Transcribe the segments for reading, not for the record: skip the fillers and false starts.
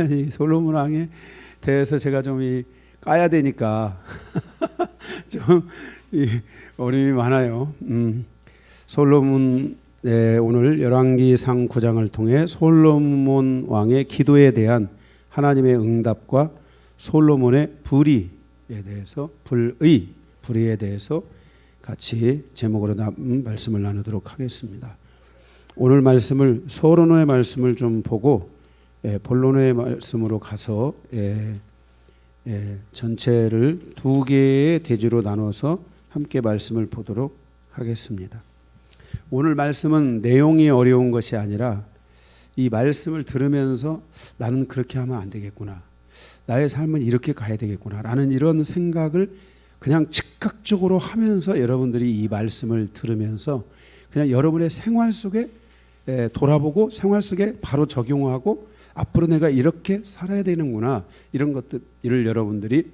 이 솔로몬 왕에 대해서 제가 좀 까야 되니까 좀 어려움이 많아요. 솔로몬 오늘 열왕기상 9장을 통해 솔로몬 왕의 기도에 대한 하나님의 응답과 솔로몬의 불의에 대해서 같이 제목으로 남은 말씀을 나누도록 하겠습니다. 오늘 말씀을 서론의 말씀을 좀 보고 본론의 말씀으로 가서 전체를 두 개의 대주로 나눠서 함께 말씀을 보도록 하겠습니다. 오늘 말씀은 내용이 어려운 것이 아니라 이 말씀을 들으면서 나는 그렇게 하면 안 되겠구나, 나의 삶은 이렇게 가야 되겠구나 라는 이런 생각을 그냥 즉각적으로 하면서 여러분들이 이 말씀을 들으면서 그냥 여러분의 생활 속에 돌아보고 생활 속에 바로 적용하고 앞으로 내가 이렇게 살아야 되는구나, 이런 것들을 여러분들이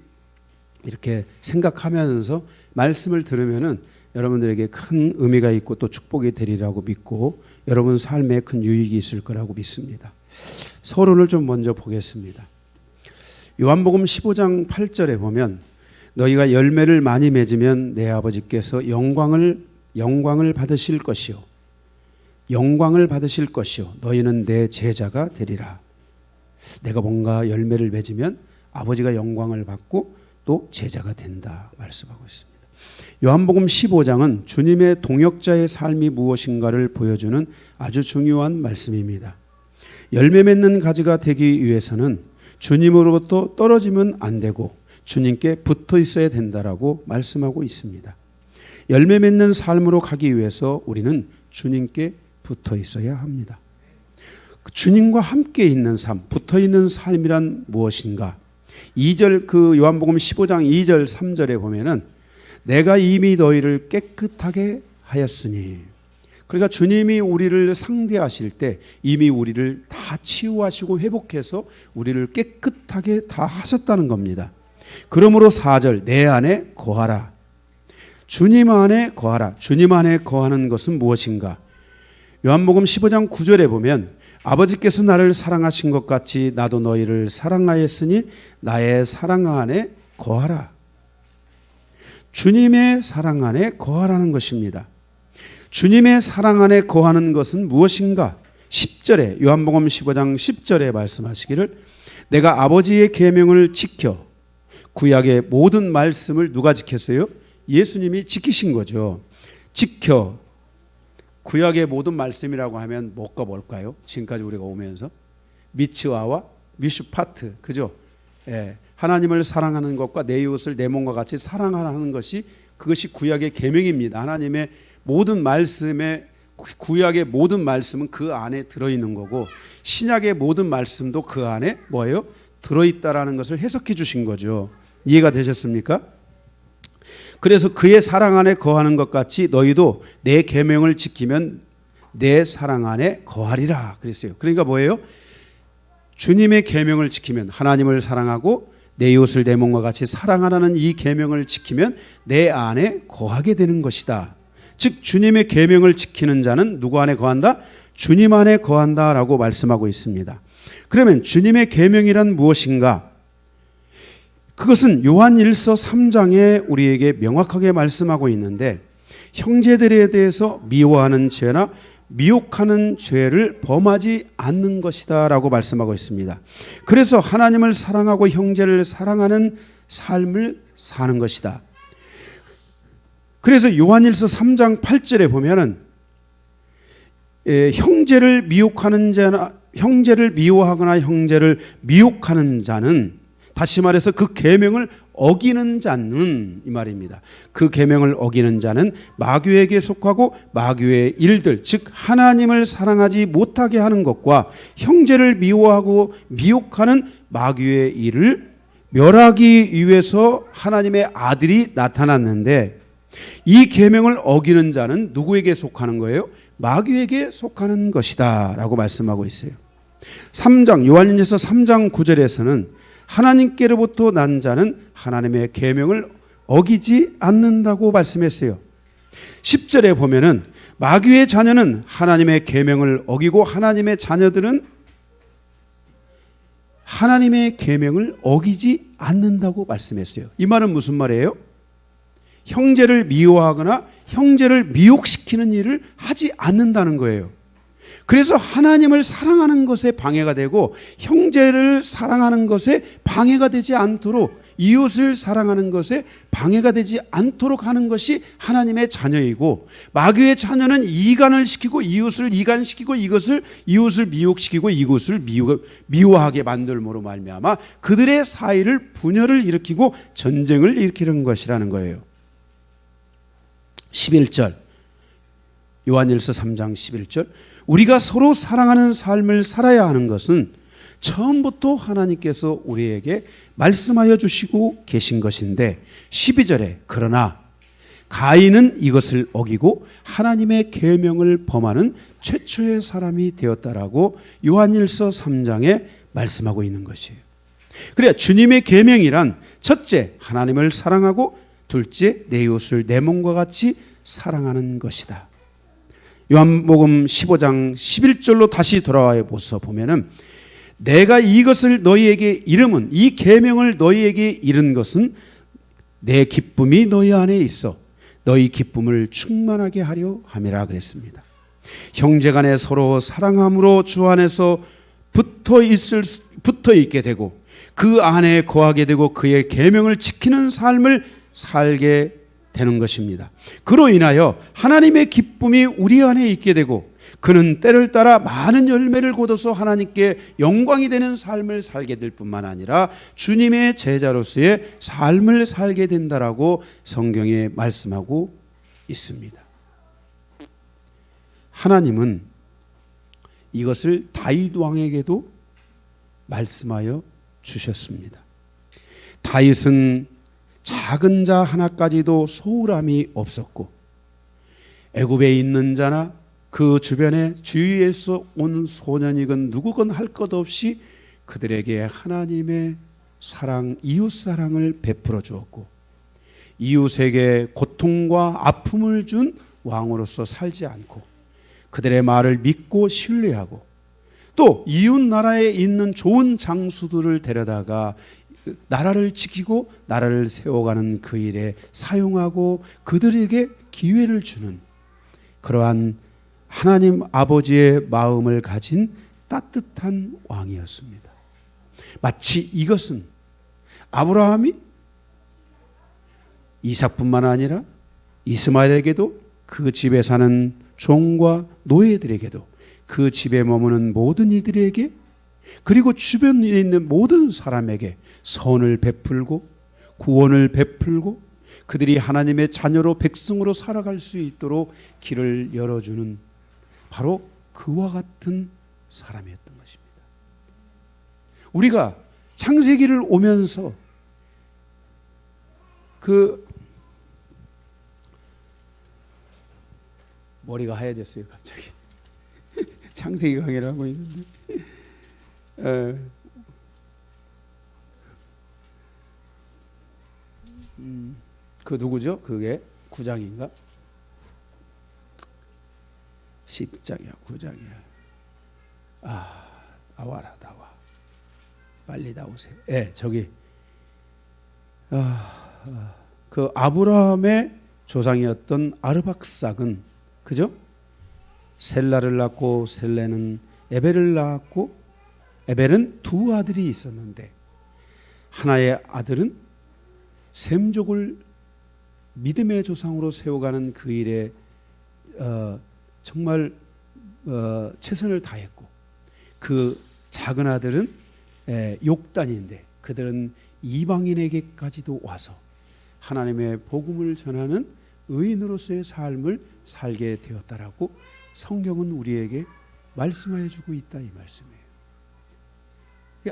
이렇게 생각하면서 말씀을 들으면은 여러분들에게 큰 의미가 있고 또 축복이 되리라고 믿고 여러분 삶에 큰 유익이 있을 거라고 믿습니다. 서론을 좀 먼저 보겠습니다. 요한복음 15장 8절에 보면 너희가 열매를 많이 맺으면 내 아버지께서 영광을 받으실 것이요 너희는 내 제자가 되리라. 내가 뭔가 열매를 맺으면 아버지가 영광을 받고 또 제자가 된다 말씀하고 있습니다. 요한복음 15장은 주님의 동역자의 삶이 무엇인가를 보여주는 아주 중요한 말씀입니다. 열매 맺는 가지가 되기 위해서는 주님으로부터 떨어지면 안 되고 주님께 붙어 있어야 된다라고 말씀하고 있습니다. 열매 맺는 삶으로 가기 위해서 우리는 주님께 붙어 있어야 합니다. 주님과 함께 있는 삶, 붙어 있는 삶이란 무엇인가? 2절 요한복음 15장 2절 3절에 보면은 내가 이미 너희를 깨끗하게 하였으니, 그러니까 주님이 우리를 상대하실 때 이미 우리를 다 치유하시고 회복해서 우리를 깨끗하게 다 하셨다는 겁니다. 그러므로 4절 내 안에 거하라. 주님 안에 거하라. 주님 안에 거하는 것은 무엇인가? 요한복음 15장 9절에 보면 아버지께서 나를 사랑하신 것 같이 나도 너희를 사랑하였으니 나의 사랑 안에 거하라. 주님의 사랑 안에 거하라는 것입니다. 주님의 사랑 안에 거하는 것은 무엇인가? 10절에 요한복음 15장 10절에 말씀하시기를 내가 아버지의 계명을 지켜, 구약의 모든 말씀을 누가 지켰어요? 예수님이 지키신 거죠. 지켜. 구약의 모든 말씀이라고 하면 뭐가 뭘까요? 지금까지 우리가 오면서 미츠와와 미슈파트, 그죠? 하나님을 사랑하는 것과 내 이웃을 내 몸과 같이 사랑하는 것이, 그것이 구약의 계명입니다. 하나님의 모든 말씀에, 구약의 모든 말씀은 그 안에 들어있는 거고 신약의 모든 말씀도 그 안에 뭐예요? 들어있다라는 것을 해석해 주신 거죠. 이해가 되셨습니까? 그래서 그의 사랑 안에 거하는 것 같이 너희도 내 계명을 지키면 내 사랑 안에 거하리라 그랬어요. 그러니까 뭐예요? 주님의 계명을 지키면, 하나님을 사랑하고 내 이웃을 내 몸과 같이 사랑하라는 이 계명을 지키면 내 안에 거하게 되는 것이다. 즉 주님의 계명을 지키는 자는 누구 안에 거한다? 주님 안에 거한다라고 말씀하고 있습니다. 그러면 주님의 계명이란 무엇인가? 그것은 요한일서 3장에 우리에게 명확하게 말씀하고 있는데, 형제들에 대해서 미워하는 죄나 미혹하는 죄를 범하지 않는 것이다 라고 말씀하고 있습니다. 그래서 하나님을 사랑하고 형제를 사랑하는 삶을 사는 것이다. 그래서 요한일서 3장 8절에 보면은 형제를 미혹하는 자나, 형제를 미워하거나 형제를 미혹하는 자는, 다시 말해서 그 계명을 어기는 자는, 이 말입니다. 그 계명을 어기는 자는 마귀에게 속하고 마귀의 일들, 즉 하나님을 사랑하지 못하게 하는 것과 형제를 미워하고 미혹하는 마귀의 일을 멸하기 위해서 하나님의 아들이 나타났는데, 이 계명을 어기는 자는 누구에게 속하는 거예요? 마귀에게 속하는 것이다 라고 말씀하고 있어요. 3장 요한일서 3장 9절에서는 하나님께로부터 난 자는 하나님의 계명을 어기지 않는다고 말씀했어요. 10절에 보면은 마귀의 자녀는 하나님의 계명을 어기고 하나님의 자녀들은 하나님의 계명을 어기지 않는다고 말씀했어요. 이 말은 무슨 말이에요? 형제를 미워하거나 형제를 미혹시키는 일을 하지 않는다는 거예요. 그래서 하나님을 사랑하는 것에 방해가 되고 형제를 사랑하는 것에 방해가 되지 않도록, 이웃을 사랑하는 것에 방해가 되지 않도록 하는 것이 하나님의 자녀이고, 마귀의 자녀는 이간을 시키고 이웃을 이간시키고 이웃을 미혹시키고 이웃을 미워하게 만들므로 말미암아 그들의 사이를 분열을 일으키고 전쟁을 일으키는 것이라는 거예요. 11절, 요한일서 3장 11절, 우리가 서로 사랑하는 삶을 살아야 하는 것은 처음부터 하나님께서 우리에게 말씀하여 주시고 계신 것인데, 12절에 그러나 가인은 이것을 어기고 하나님의 계명을 범하는 최초의 사람이 되었다라고 요한일서 3장에 말씀하고 있는 것이에요. 그래야 주님의 계명이란 첫째 하나님을 사랑하고 둘째 내 이웃을 내 몸과 같이 사랑하는 것이다. 요한복음 15장 11절로 다시 돌아와 보서 보면은 내가 이것을 너희에게 이름은, 이 계명을 너희에게 이른 것은 내 기쁨이 너희 안에 있어 너희 기쁨을 충만하게 하려 함이라 그랬습니다. 형제간에 서로 사랑함으로 주 안에서 붙어 있게 되고 그 안에 거하게 되고 그의 계명을 지키는 삶을 살게 되는 것입니다. 그로 인하여 하나님의 기쁨이 우리 안에 있게 되고 그는 때를 따라 많은 열매를 거둬서 하나님께 영광이 되는 삶을 살게 될 뿐만 아니라 주님의 제자로서의 삶을 살게 된다라고 성경에 말씀하고 있습니다. 하나님은 이것을 다윗 왕에게도 말씀하여 주셨습니다. 다윗은 작은 자 하나까지도 소홀함이 없었고 애굽에 있는 자나 그 주변에 주위에서 온 소년이건 누구건 할 것 없이 그들에게 하나님의 사랑, 이웃 사랑을 베풀어 주었고 이웃에게 고통과 아픔을 준 왕으로서 살지 않고 그들의 말을 믿고 신뢰하고 또 이웃 나라에 있는 좋은 장수들을 데려다가 나라를 지키고 나라를 세워가는 그 일에 사용하고 그들에게 기회를 주는 그러한 하나님 아버지의 마음을 가진 따뜻한 왕이었습니다. 마치 이것은 아브라함이 이삭뿐만 아니라 이스마엘에게도 그 집에 사는 종과 노예들에게도 그 집에 머무는 모든 이들에게 그리고 주변에 있는 모든 사람에게 선을 베풀고 구원을 베풀고 그들이 하나님의 자녀로 백성으로 살아갈 수 있도록 길을 열어주는 바로 그와 같은 사람이었던 것입니다. 우리가 창세기를 오면서 그 머리가 하얘졌어요 갑자기. 창세기 강의를 하고 있는데 그 누구죠? 그게 9장인가? 10장이야 9장이야. 나와라 나와. 빨리 나오세요. 저기 그 아브라함의 조상이었던 아르박삭은 그죠? 셀라를 낳고 셀레는 에벨을 낳았고 에벨은 두 아들이 있었는데 하나의 아들은 셈족을 믿음의 조상으로 세워가는 그 일에 정말 최선을 다했고 그 작은 아들은 욕단인데 그들은 이방인에게까지도 와서 하나님의 복음을 전하는 의인으로서의 삶을 살게 되었다라고 성경은 우리에게 말씀하여 주고 있다 이 말씀이에요.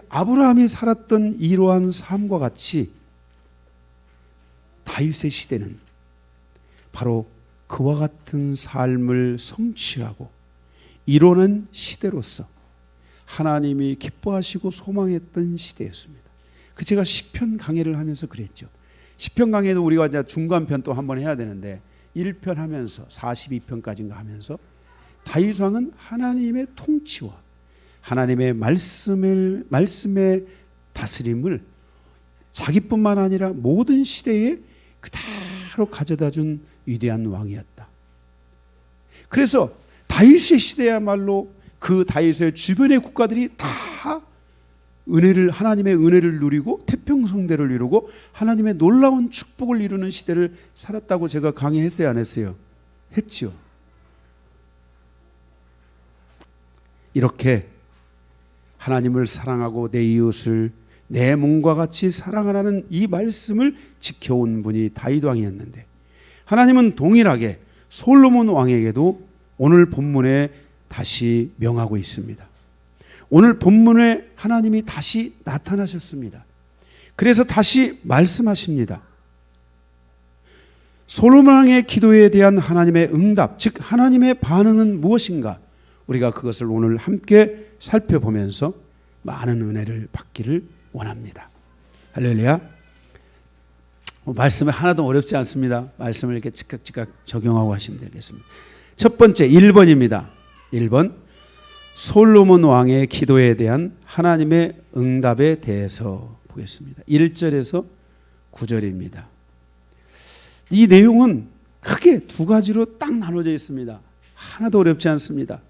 아브라함이 살았던 이러한 삶과 같이 다윗의 시대는 바로 그와 같은 삶을 성취하고 이루는 시대로서 하나님이 기뻐하시고 소망했던 시대였습니다. 제가 시편 강해를 하면서 그랬죠. 시편 강해도 우리가 이제 중간편 또 한번 해야 되는데 1편 하면서 42편까지인가 하면서 다윗 왕은 하나님의 통치와 하나님의 말씀의 다스림을 자기뿐만 아니라 모든 시대에 그대로 가져다 준 위대한 왕이었다. 그래서 다윗의 시대야말로 그 다윗의 주변의 국가들이 다 하나님의 은혜를 누리고 태평성대를 이루고 하나님의 놀라운 축복을 이루는 시대를 살았다고 제가 강의했어요, 안 했어요? 했지요. 이렇게 하나님을 사랑하고 내 이웃을 내 몸과 같이 사랑하라는 이 말씀을 지켜온 분이 다윗 왕이었는데, 하나님은 동일하게 솔로몬 왕에게도 오늘 본문에 다시 명하고 있습니다. 오늘 본문에 하나님이 다시 나타나셨습니다. 그래서 다시 말씀하십니다. 솔로몬 왕의 기도에 대한 하나님의 응답, 즉 하나님의 반응은 무엇인가? 우리가 그것을 오늘 함께 살펴보면서 많은 은혜를 받기를 원합니다. 할렐루야. 말씀이 하나도 어렵지 않습니다. 말씀을 이렇게 즉각 적용하고 하시면 되겠습니다. 첫 번째 1번입니다. 1번, 솔로몬 왕의 기도에 대한 하나님의 응답에 대해서 보겠습니다. 1절에서 9절입니다. 이 내용은 크게 두 가지로 딱 나눠져 있습니다. 하나도 어렵지 않습니다.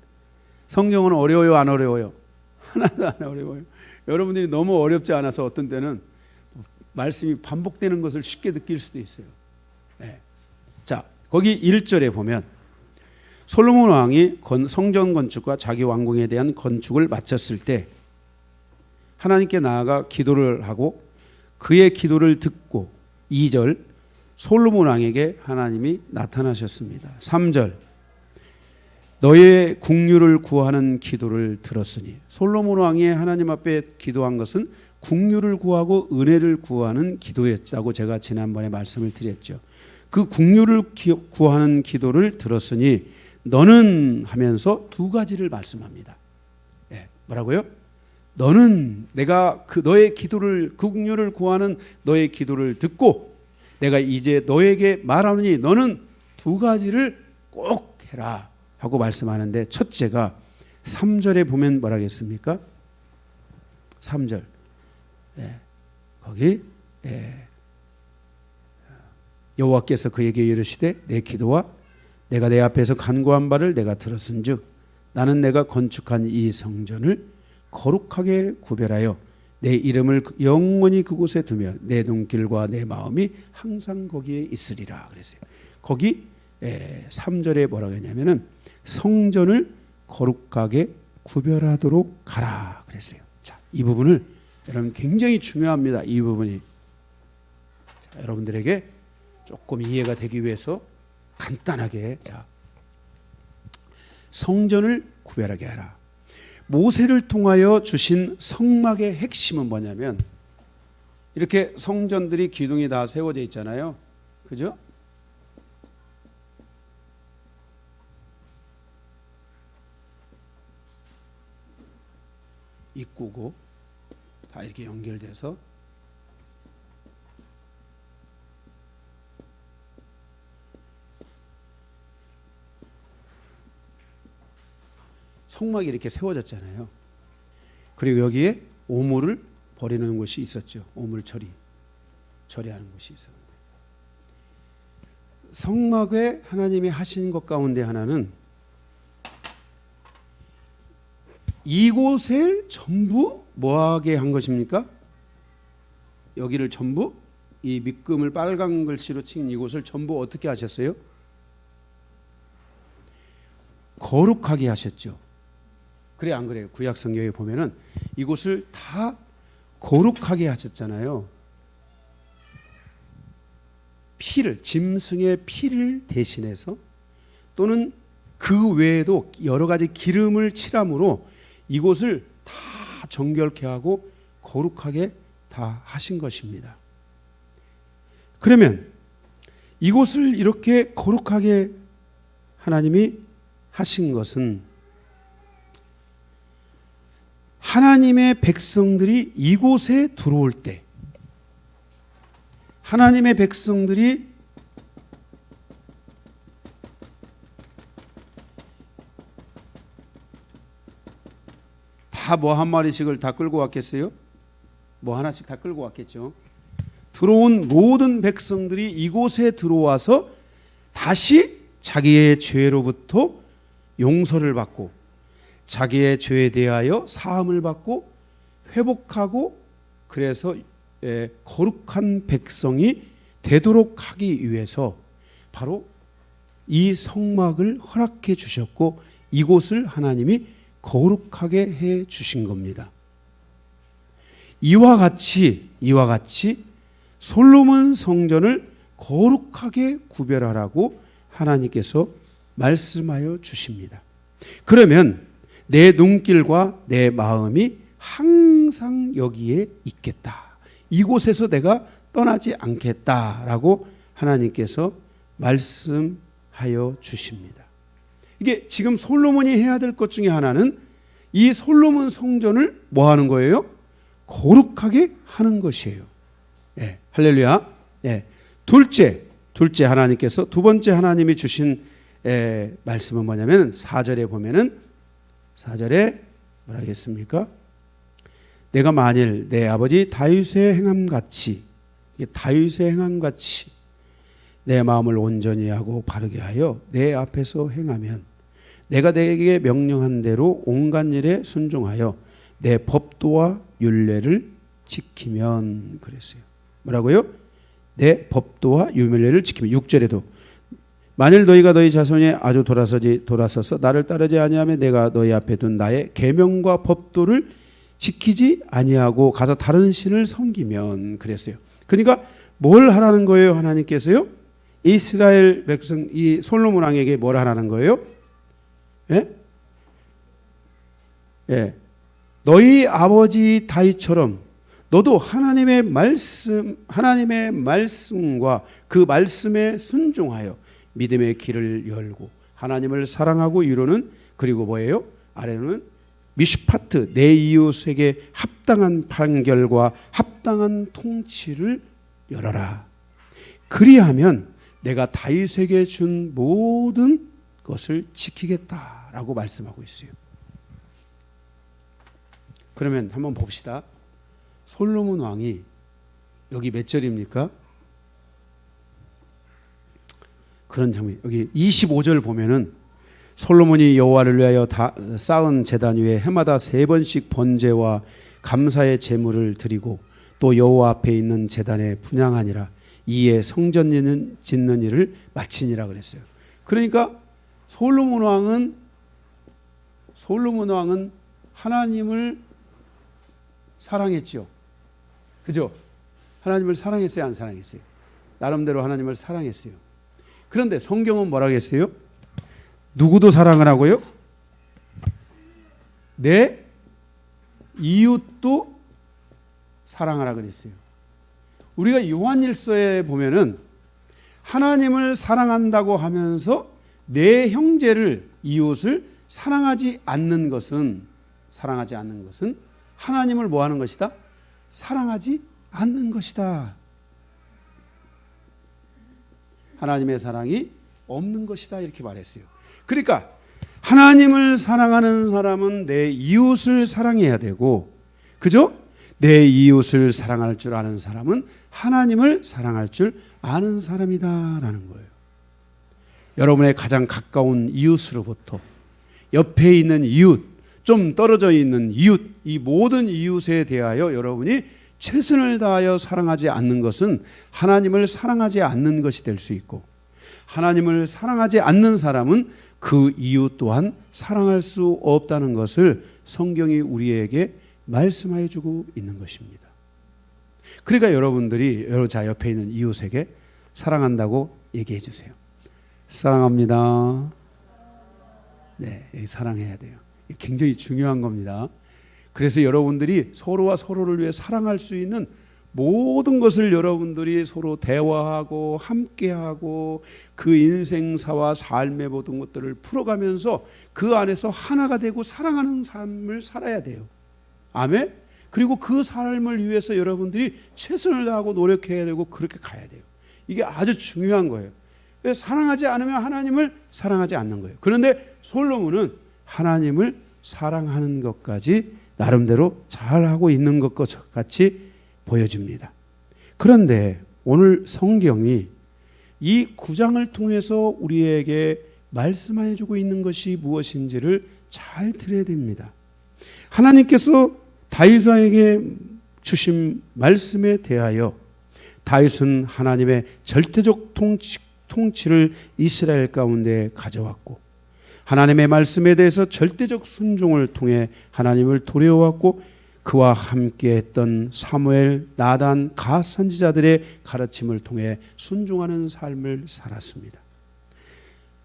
성경은 어려워요, 안 어려워요? 하나도 안 어려워요. 여러분들이 너무 어렵지 않아서 어떤 때는 말씀이 반복되는 것을 쉽게 느낄 수도 있어요. 네. 자, 거기 1절에 보면 솔로몬 왕이 성전 건축과 자기 왕궁에 대한 건축을 마쳤을 때 하나님께 나아가 기도를 하고 그의 기도를 듣고 2절 솔로몬 왕에게 하나님이 나타나셨습니다. 3절 너의 국류를 구하는 기도를 들었으니, 솔로몬 왕이 하나님 앞에 기도한 것은 국류를 구하고 은혜를 구하는 기도였다고 제가 지난번에 말씀을 드렸죠. 그 국류를 구하는 기도를 들었으니 너는 하면서 두 가지를 말씀합니다. 뭐라고요? 너는 내가 너의 기도를, 국류를 구하는 너의 기도를 듣고 내가 이제 너에게 말하노니 너는 두 가지를 꼭 해라 하고 말씀하는데, 첫째가 3절에 보면 뭐라겠습니까? 3절 거기 여호와께서 그에게 이르시되 내 기도와 내가 내 앞에서 간구한 바를 내가 들었은즉 나는 내가 건축한 이 성전을 거룩하게 구별하여 내 이름을 영원히 그곳에 두며 내 눈길과 내 마음이 항상 거기에 있으리라 그랬어요. 거기 3절에 뭐라고 했냐면은 성전을 거룩하게 구별하도록 가라 그랬어요. 자, 이 부분을 여러분 굉장히 중요합니다. 이 부분이 자, 여러분들에게 조금 이해가 되기 위해서 간단하게, 자, 성전을 구별하게 하라. 모세를 통하여 주신 성막의 핵심은 뭐냐면 이렇게 성전들이 기둥이 다 세워져 있잖아요. 그죠? 입구고 다 이렇게 연결돼서 성막이 이렇게 세워졌잖아요. 그리고 여기에 오물을 버리는 곳이 있었죠. 오물 처리하는 곳이 있었는데, 성막에 하나님이 하신 것 가운데 하나는 이곳을 전부 뭐하게 한 것입니까? 여기를 전부, 이 밑금을 빨간 글씨로 친 이곳을 전부 어떻게 하셨어요? 거룩하게 하셨죠. 그래 안 그래요? 구약 성경에 보면은 이곳을 다 거룩하게 하셨잖아요. 피를, 짐승의 피를 대신해서 또는 그 외에도 여러 가지 기름을 칠함으로 이곳을 다 정결케 하고 거룩하게 다 하신 것입니다. 그러면 이곳을 이렇게 거룩하게 하나님이 하신 것은 하나님의 백성들이 이곳에 들어올 때, 하나님의 백성들이 다 뭐 한 마리씩을 다 끌고 왔겠어요? 뭐 하나씩 다 끌고 왔겠죠. 들어온 모든 백성들이 이곳에 들어와서 다시 자기의 죄로부터 용서를 받고 자기의 죄에 대하여 사함을 받고 회복하고 그래서 거룩한 백성이 되도록 하기 위해서 바로 이 성막을 허락해 주셨고 이곳을 하나님이 거룩하게 해 주신 겁니다. 이와 같이 솔로몬 성전을 거룩하게 구별하라고 하나님께서 말씀하여 주십니다. 그러면 내 눈길과 내 마음이 항상 여기에 있겠다. 이곳에서 내가 떠나지 않겠다라고 하나님께서 말씀하여 주십니다. 이게 지금 솔로몬이 해야 될 것 중에 하나는 이 솔로몬 성전을 뭐 하는 거예요? 거룩하게 하는 것이에요. 예, 할렐루야. 예. 둘째 하나님께서 두 번째 하나님이 주신 말씀은 뭐냐면 4절에 보면은 4절에 뭐라 하겠습니까? 내가 만일 내 아버지 다윗의 행함같이 내 마음을 온전히 하고 바르게 하여 내 앞에서 행하면 내가 내게 명령한 대로 온갖 일에 순종하여 내 법도와 율례를 지키면 그랬어요. 뭐라고요? 내 법도와 율례를 지키면 6절에도 만일 너희가 너희 자손이 아주 돌아서서 나를 따르지 아니하며 내가 너희 앞에 둔 나의 계명과 법도를 지키지 아니하고 가서 다른 신을 섬기면 그랬어요. 그러니까 뭘 하라는 거예요? 하나님께서요? 이스라엘 백성 이 솔로몬 왕에게 뭘 하라는 거예요? 예? 예. 너희 아버지 다윗처럼 너도 하나님의 말씀과 그 말씀에 순종하여 믿음의 길을 열고 하나님을 사랑하고 이루는 그리고 뭐예요? 아래는 미슈파트 내 이웃에게 합당한 판결과 합당한 통치를 열어라. 그리하면 내가 다윗에게 준 모든 것을 지키겠다라고 말씀하고 있어요. 그러면 한번 봅시다. 솔로몬 왕이 여기 몇 절입니까? 그런 장면. 여기 25절 보면은 솔로몬이 여호와를 위하여 쌓은 제단 위에 해마다 3번씩 번제와 감사의 제물을 드리고 또 여호와 앞에 있는 제단에 분향하니라. 이에 성전 짓는 일을 마치니라 그랬어요. 그러니까 솔로몬 왕은 하나님을 사랑했죠. 그죠? 하나님을 사랑했어요, 안 사랑했어요? 나름대로 하나님을 사랑했어요. 그런데 성경은 뭐라고 했어요? 누구도 사랑을 하고요? 내 이웃도 사랑하라 그랬어요. 우리가 요한일서에 보면은 하나님을 사랑한다고 하면서 내 형제를 이웃을 사랑하지 않는 것은 하나님을 뭐 하는 것이다? 사랑하지 않는 것이다. 하나님의 사랑이 없는 것이다 이렇게 말했어요. 그러니까 하나님을 사랑하는 사람은 내 이웃을 사랑해야 되고, 그죠? 내 이웃을 사랑할 줄 아는 사람은 하나님을 사랑할 줄 아는 사람이다라는 거예요. 여러분의 가장 가까운 이웃으로부터 옆에 있는 이웃, 좀 떨어져 있는 이웃, 이 모든 이웃에 대하여 여러분이 최선을 다하여 사랑하지 않는 것은 하나님을 사랑하지 않는 것이 될 수 있고, 하나님을 사랑하지 않는 사람은 그 이웃 또한 사랑할 수 없다는 것을 성경이 우리에게 말씀하여 주고 있는 것입니다. 그러니까 여러분들이 자 옆에 있는 이웃에게 사랑한다고 얘기해 주세요. 사랑합니다. 네, 사랑해야 돼요. 굉장히 중요한 겁니다. 그래서 여러분들이 서로와 서로를 위해 사랑할 수 있는 모든 것을 여러분들이 서로 대화하고 함께하고 그 인생사와 삶의 모든 것들을 풀어가면서 그 안에서 하나가 되고 사랑하는 삶을 살아야 돼요. 아멘. 그리고 그 삶을 위해서 여러분들이 최선을 다하고 노력해야 되고 그렇게 가야 돼요. 이게 아주 중요한 거예요. 사랑하지 않으면 하나님을 사랑하지 않는 거예요. 그런데 솔로몬은 하나님을 사랑하는 것까지 나름대로 잘하고 있는 것 같이 보여집니다. 그런데 오늘 성경이 이 9장을 통해서 우리에게 말씀해 주고 있는 것이 무엇인지를 잘 들어야 됩니다. 하나님께서 다윗에게 주신 말씀에 대하여 다윗은 하나님의 절대적 통치를 이스라엘 가운데 가져왔고 하나님의 말씀에 대해서 절대적 순종을 통해 하나님을 두려워왔고 그와 함께했던 사무엘, 나단, 가 선지자들의 가르침을 통해 순종하는 삶을 살았습니다.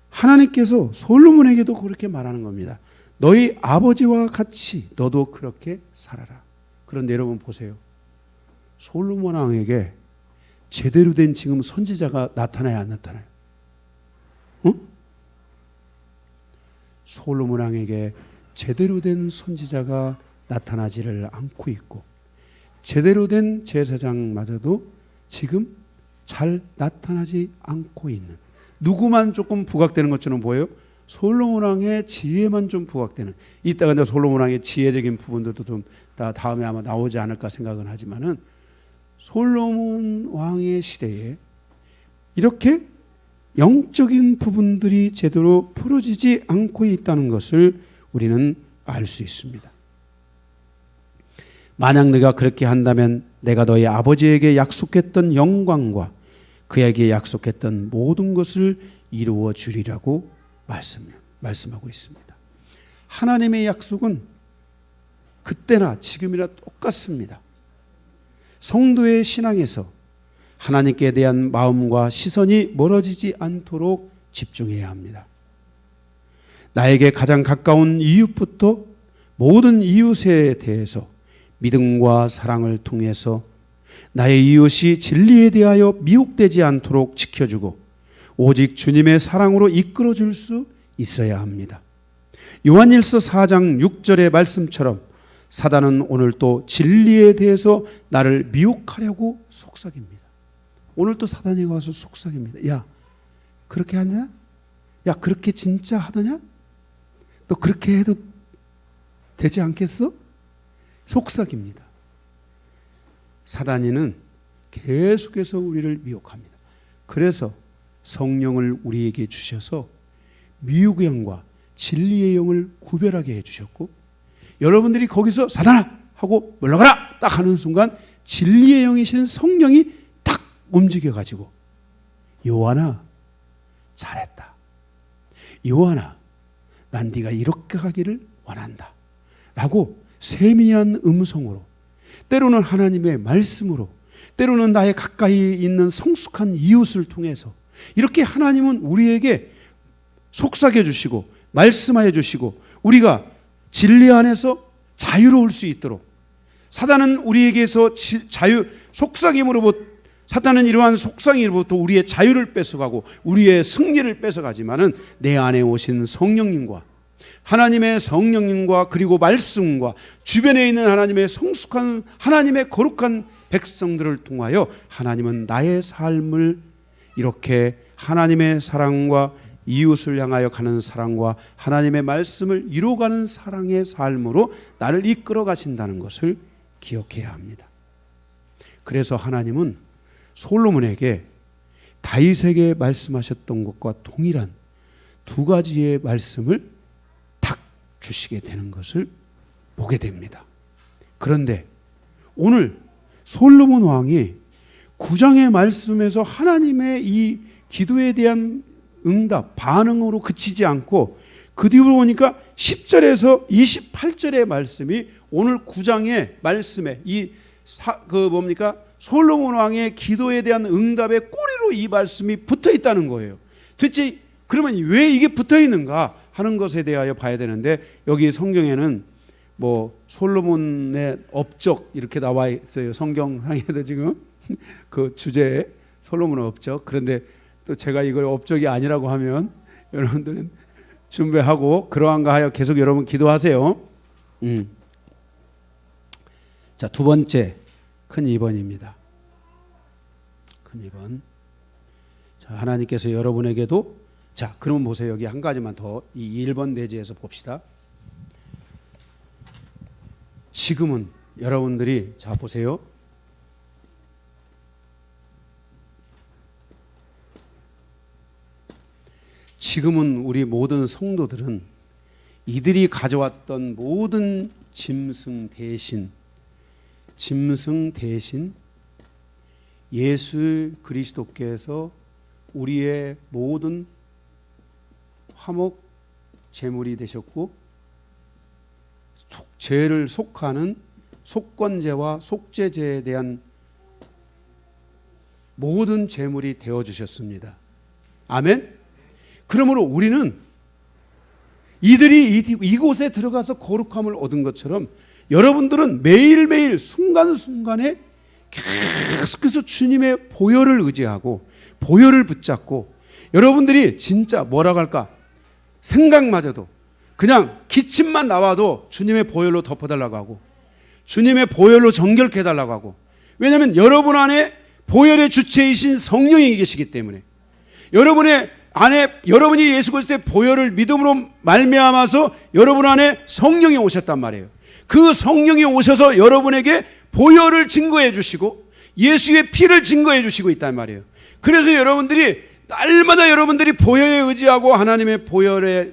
하나님께서 솔로몬에게도 그렇게 말하는 겁니다. 너희 아버지와 같이 너도 그렇게 살아라. 그런데 여러분 보세요. 솔로몬 왕에게 제대로 된 지금 선지자가 나타나야 안 나타나요? 응? 솔로몬 왕에게 제대로 된 선지자가 나타나지를 않고 있고 제대로 된 제사장마저도 지금 잘 나타나지 않고 있는, 누구만 조금 부각되는 것처럼 보여요? 솔로몬 왕의 지혜만 좀 부각되는. 이따가 이제 솔로몬 왕의 지혜적인 부분들도 좀 다음에 아마 나오지 않을까 생각은 하지만은 솔로몬 왕의 시대에 이렇게 영적인 부분들이 제대로 풀어지지 않고 있다는 것을 우리는 알 수 있습니다. 만약 네가 그렇게 한다면 내가 너희 아버지에게 약속했던 영광과 그에게 약속했던 모든 것을 이루어 주리라고 말씀하고 있습니다. 하나님의 약속은 그때나 지금이나 똑같습니다. 성도의 신앙에서 하나님께 대한 마음과 시선이 멀어지지 않도록 집중해야 합니다. 나에게 가장 가까운 이웃부터 모든 이웃에 대해서 믿음과 사랑을 통해서 나의 이웃이 진리에 대하여 미혹되지 않도록 지켜주고 오직 주님의 사랑으로 이끌어줄 수 있어야 합니다. 요한일서 4장 6절의 말씀처럼 사단은 오늘 또 진리에 대해서 나를 미혹하려고 속삭입니다. 오늘 또 사단이 와서 속삭입니다. 야, 그렇게 하냐? 야, 그렇게 진짜 하더냐? 너 그렇게 해도 되지 않겠어? 속삭입니다. 사단이는 계속해서 우리를 미혹합니다. 그래서 성령을 우리에게 주셔서 미혹의 영과 진리의 영을 구별하게 해주셨고, 여러분들이 거기서 사단아 하고 물러가라 딱 하는 순간 진리의 영이신 성령이 딱 움직여가지고 요한아 잘했다, 요한아 난 네가 이렇게 가기를 원한다 라고 세미한 음성으로, 때로는 하나님의 말씀으로, 때로는 나의 가까이 있는 성숙한 이웃을 통해서 이렇게 하나님은 우리에게 속삭여 주시고 말씀하여 주시고 우리가 진리 안에서 자유로울 수 있도록, 사단은 우리에게서 속삭임으로부터, 사단은 이러한 속삭임으로부터 우리의 자유를 뺏어가고 우리의 승리를 뺏어가지만은 내 안에 오신 성령님과 하나님의 성령님과 그리고 말씀과 주변에 있는 하나님의 성숙한 하나님의 거룩한 백성들을 통하여 하나님은 나의 삶을 이렇게 하나님의 사랑과 이웃을 향하여 가는 사랑과 하나님의 말씀을 이루어가는 사랑의 삶으로 나를 이끌어 가신다는 것을 기억해야 합니다. 그래서 하나님은 솔로몬에게 다윗에게 말씀하셨던 것과 동일한 두 가지의 말씀을 딱 주시게 되는 것을 보게 됩니다. 그런데 오늘 솔로몬 왕이 9장의 말씀에서 하나님의 이 기도에 대한 응답, 반응으로 그치지 않고 그 뒤로 보니까 10절에서 28절의 말씀이 오늘 9장의 말씀에 솔로몬 왕의 기도에 대한 응답의 꼬리로 이 말씀이 붙어 있다는 거예요. 도대체 그러면 왜 이게 붙어 있는가 하는 것에 대하여 봐야 되는데, 여기 성경에는 뭐 솔로몬의 업적 이렇게 나와 있어요. 성경상에도 지금 그 주제에 솔로몬의 업적. 그런데 또 제가 이걸 업적이 아니라고 하면 여러분들은 준비하고 그러한가 하여 계속 여러분 기도하세요. 자, 두 번째 큰 2번입니다. 큰 2번. 자, 하나님께서 여러분에게도, 자, 그러면 보세요. 여기 한 가지만 더 이 1번 내지에서 봅시다. 지금은 여러분들이 자 보세요. 지금은 우리 모든 성도들은 이들이 가져왔던 모든 짐승 대신 예수 그리스도께서 우리의 모든 화목 제물이 되셨고 죄를 속하는 속건제와 속죄제에 대한 모든 제물이 되어주셨습니다. 아멘. 그러므로 우리는 이들이 이곳에 들어가서 거룩함을 얻은 것처럼 여러분들은 매일매일 순간순간에 계속해서 주님의 보혈을 의지하고 보혈을 붙잡고 여러분들이 진짜 뭐라고 할까? 생각마저도 그냥 기침만 나와도 주님의 보혈로 덮어달라고 하고 주님의 보혈로 정결케 해달라고 하고, 왜냐하면 여러분 안에 보혈의 주체이신 성령이 계시기 때문에 여러분의 안에 여러분이 예수 그리스도의 보혈을 믿음으로 말미암아서 여러분 안에 성령이 오셨단 말이에요. 그 성령이 오셔서 여러분에게 보혈을 증거해 주시고 예수의 피를 증거해 주시고 있단 말이에요. 그래서 여러분들이 날마다 여러분들이 보혈에 의지하고 하나님의 보혈에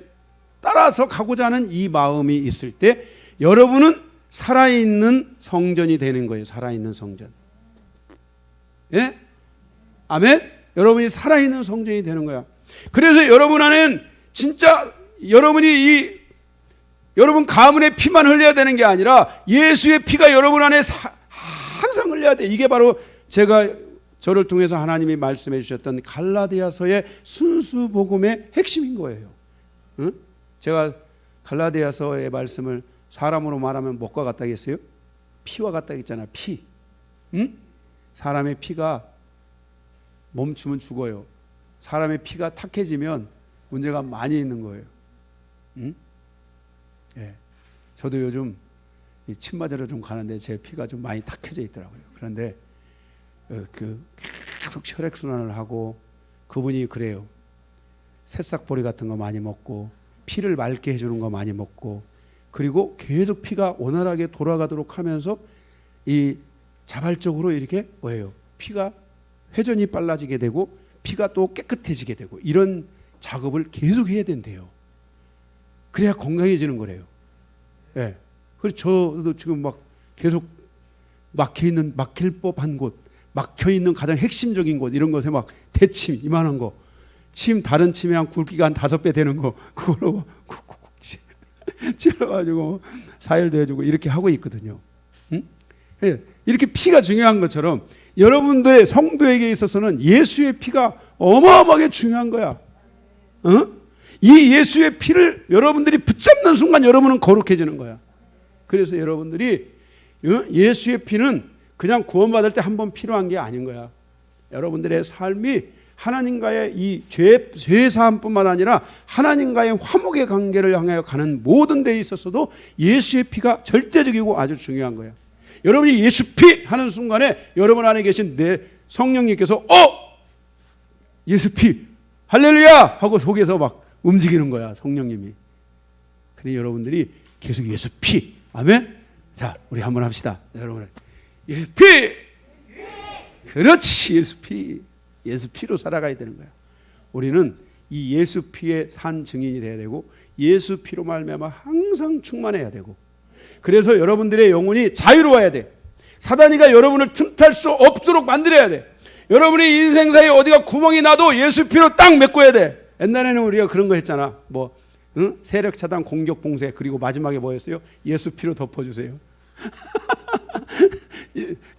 따라서 가고자 하는 이 마음이 있을 때 여러분은 살아있는 성전이 되는 거예요. 살아있는 성전. 예? 아멘? 여러분이 살아있는 성전이 되는 거야. 그래서 여러분 안에는 진짜 여러분 가문의 피만 흘려야 되는 게 아니라 예수의 피가 여러분 안에 항상 흘려야 돼. 이게 바로 제가 저를 통해서 하나님이 말씀해 주셨던 갈라디아서의 순수 복음의 핵심인 거예요. 응? 제가 갈라디아서의 말씀을 사람으로 말하면 뭐가 같다겠어요? 피와 같다겠잖아요. 피. 응? 사람의 피가 멈추면 죽어요. 사람의 피가 탁해지면 문제가 많이 있는 거예요. 응? 예. 저도 요즘 침 맞으러 좀 가는데 제 피가 좀 많이 탁해져 있더라고요. 그런데 계속 혈액순환을 하고 그분이 그래요. 새싹보리 같은 거 많이 먹고 피를 맑게 해주는 거 많이 먹고 그리고 계속 피가 원활하게 돌아가도록 하면서 이 자발적으로 이렇게 뭐예요? 피가 회전이 빨라지게 되고 피가 또 깨끗해지게 되고 이런 작업을 계속 해야 된대요. 그래야 건강해지는 거래요. 예. 그래서 저도 지금 막 계속 막힐 법한 곳, 막혀있는 가장 핵심적인 곳 이런 것에 막 대침 이만한 거, 다른 침에 한 굵기가 한 5배 되는 거 그걸로 쿡쿡쿡 찔러가지고 사혈도 해주고 이렇게 하고 있거든요. 응? 예. 이렇게 피가 중요한 것처럼 여러분들의 성도에게 있어서는 예수의 피가 어마어마하게 중요한 거야. 이 예수의 피를 여러분들이 붙잡는 순간 여러분은 거룩해지는 거야. 그래서 여러분들이 예수의 피는 그냥 구원받을 때 한 번 필요한 게 아닌 거야. 여러분들의 삶이 하나님과의 이 죄 사함뿐만 아니라 하나님과의 화목의 관계를 향하여 가는 모든 데에 있어서도 예수의 피가 절대적이고 아주 중요한 거야. 여러분이 예수 피 하는 순간에 여러분 안에 계신 내 성령님께서 예수 피 할렐루야 하고 속에서 막 움직이는 거야. 성령님이. 그래 여러분들이 계속 예수 피 아멘. 자 우리 한번 합시다. 여러분 예수 피 그렇지. 예수 피로 살아가야 되는 거야. 우리는 이 예수 피의 산 증인이 돼야 되고 예수 피로 말미암아 항상 충만해야 되고 그래서 여러분들의 영혼이 자유로워야 돼. 사단이가 여러분을 틈탈 수 없도록 만들어야 돼. 여러분의 인생 사이에 어디가 구멍이 나도 예수 피로 딱 메꿔야 돼. 옛날에는 우리가 그런 거 했잖아. 세력 차단, 공격 봉쇄 그리고 마지막에 뭐였어요? 예수 피로 덮어주세요.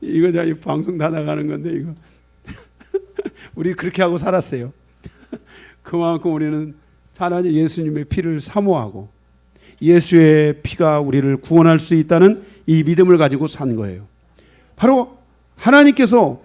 이거 이 방송 다 나가는 건데 이거 우리 그렇게 하고 살았어요. 그만큼 우리는 하나님 예수님의 피를 사모하고 예수의 피가 우리를 구원할 수 있다는 이 믿음을 가지고 산 거예요. 바로 하나님께서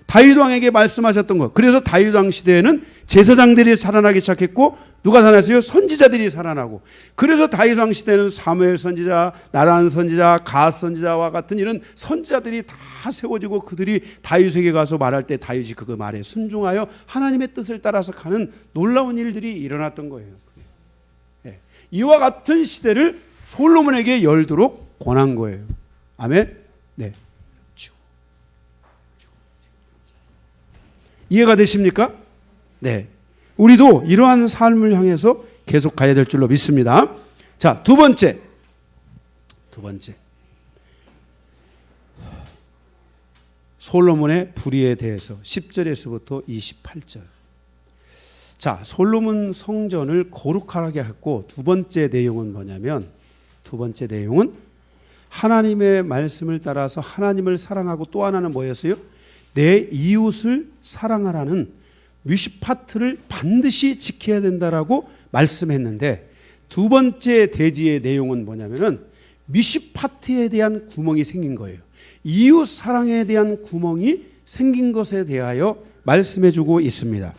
다윗 왕에게 말씀하셨던 것. 그래서 다윗 왕 시대에는 제사장들이 살아나기 시작했고 누가 살아났어요? 선지자들이 살아나고. 그래서 다윗 왕 시대에는 사무엘 선지자, 나단 선지자, 갓 선지자와 같은 이런 선지자들이 다 세워지고 그들이 다윗에게 가서 말할 때 다윗이 그 말에 순종하여 하나님의 뜻을 따라서 가는 놀라운 일들이 일어났던 거예요. 이와 같은 시대를 솔로몬에게 열도록 권한 거예요. 아멘? 네. 이해가 되십니까? 네. 우리도 이러한 삶을 향해서 계속 가야 될 줄로 믿습니다. 자, 두 번째. 솔로몬의 불의에 대해서 10절에서부터 28절. 자, 솔로몬 성전을 거룩하게 했고, 두 번째 내용은 뭐냐면, 하나님의 말씀을 따라서 하나님을 사랑하고, 또 하나는 뭐였어요? 내 이웃을 사랑하라는 뮤시파트를 반드시 지켜야 된다라고 말씀했는데, 두 번째 대지의 내용은 뭐냐면은 뮤시파트에 대한 구멍이 생긴 거예요. 이웃 사랑에 대한 구멍이 생긴 것에 대하여 말씀해 주고 있습니다.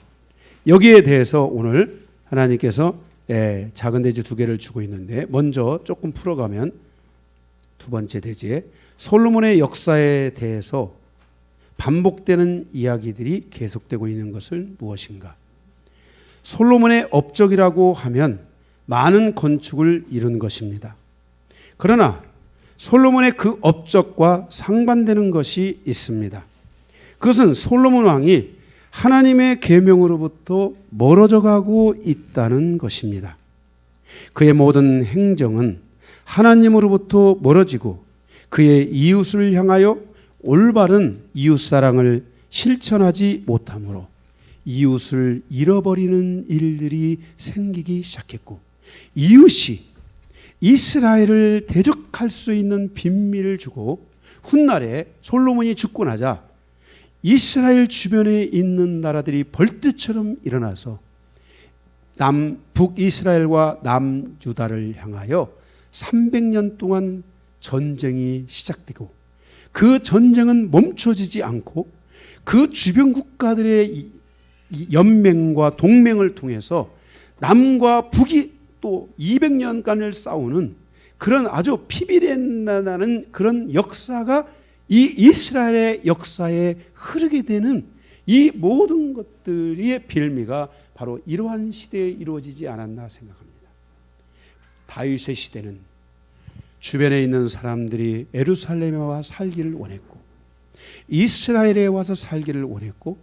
여기에 대해서 오늘 하나님께서 작은 대지 두 개를 주고 있는데, 먼저 조금 풀어가면 두 번째 대지에 솔로몬의 역사에 대해서 반복되는 이야기들이 계속되고 있는 것을 무엇인가? 솔로몬의 업적이라고 하면 많은 건축을 이룬 것입니다. 그러나 솔로몬의 그 업적과 상반되는 것이 있습니다. 그것은 솔로몬 왕이 하나님의 계명으로부터 멀어져 가고 있다는 것입니다. 그의 모든 행정은 하나님으로부터 멀어지고 그의 이웃을 향하여 올바른 이웃사랑을 실천하지 못하므로 이웃을 잃어버리는 일들이 생기기 시작했고, 이웃이 이스라엘을 대적할 수 있는 빈미를 주고, 훗날에 솔로몬이 죽고 나자 이스라엘 주변에 있는 나라들이 벌떼처럼 일어나서 북이스라엘과 남유다를 향하여 300년 동안 전쟁이 시작되고, 그 전쟁은 멈춰지지 않고 그 주변 국가들의 연맹과 동맹을 통해서 남과 북이 또 200년간을 싸우는 그런 아주 피비린나는 그런 역사가 이 이스라엘의 역사에 흐르게 되는, 이 모든 것들의 빌미가 바로 이러한 시대에 이루어지지 않았나 생각합니다. 다윗의 시대는 주변에 있는 사람들이 예루살렘에 와 살기를 원했고, 이스라엘에 와서 살기를 원했고,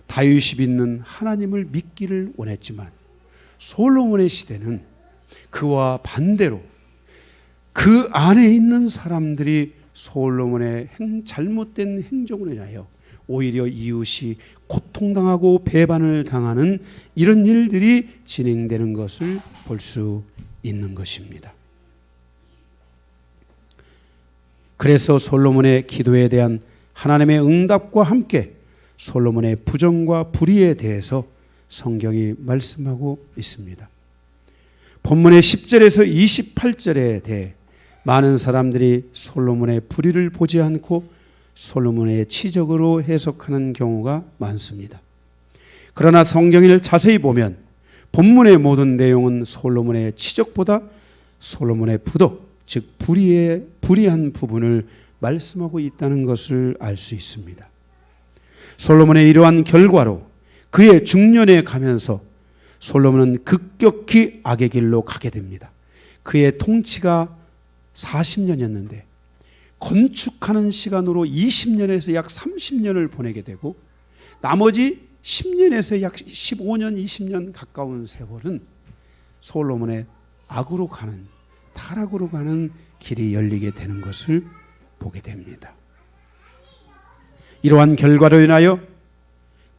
다윗이 믿는 하나님을 믿기를 원했지만, 솔로몬의 시대는 그와 반대로 그 안에 있는 사람들이 솔로몬의 잘못된 행정으로 인하여 오히려 이웃이 고통당하고 배반을 당하는 이런 일들이 진행되는 것을 볼 수 있는 것입니다. 그래서 솔로몬의 기도에 대한 하나님의 응답과 함께 솔로몬의 부정과 불의에 대해서 성경이 말씀하고 있습니다. 본문의 10절에서 28절에 대해 많은 사람들이 솔로몬의 불의를 보지 않고 솔로몬의 치적으로 해석하는 경우가 많습니다. 그러나 성경을 자세히 보면 본문의 모든 내용은 솔로몬의 치적보다 솔로몬의 부도, 즉 불의한 부분을 말씀하고 있다는 것을 알 수 있습니다. 솔로몬의 이러한 결과로 그의 중년에 가면서 솔로몬은 급격히 악의 길로 가게 됩니다. 그의 통치가 40년이었는데 건축하는 시간으로 20년에서 약 30년을 보내게 되고, 나머지 10년에서 약 15년, 20년 가까운 세월은 솔로몬의 악으로 가는, 타락으로 가는 길이 열리게 되는 것을 보게 됩니다. 이러한 결과로 인하여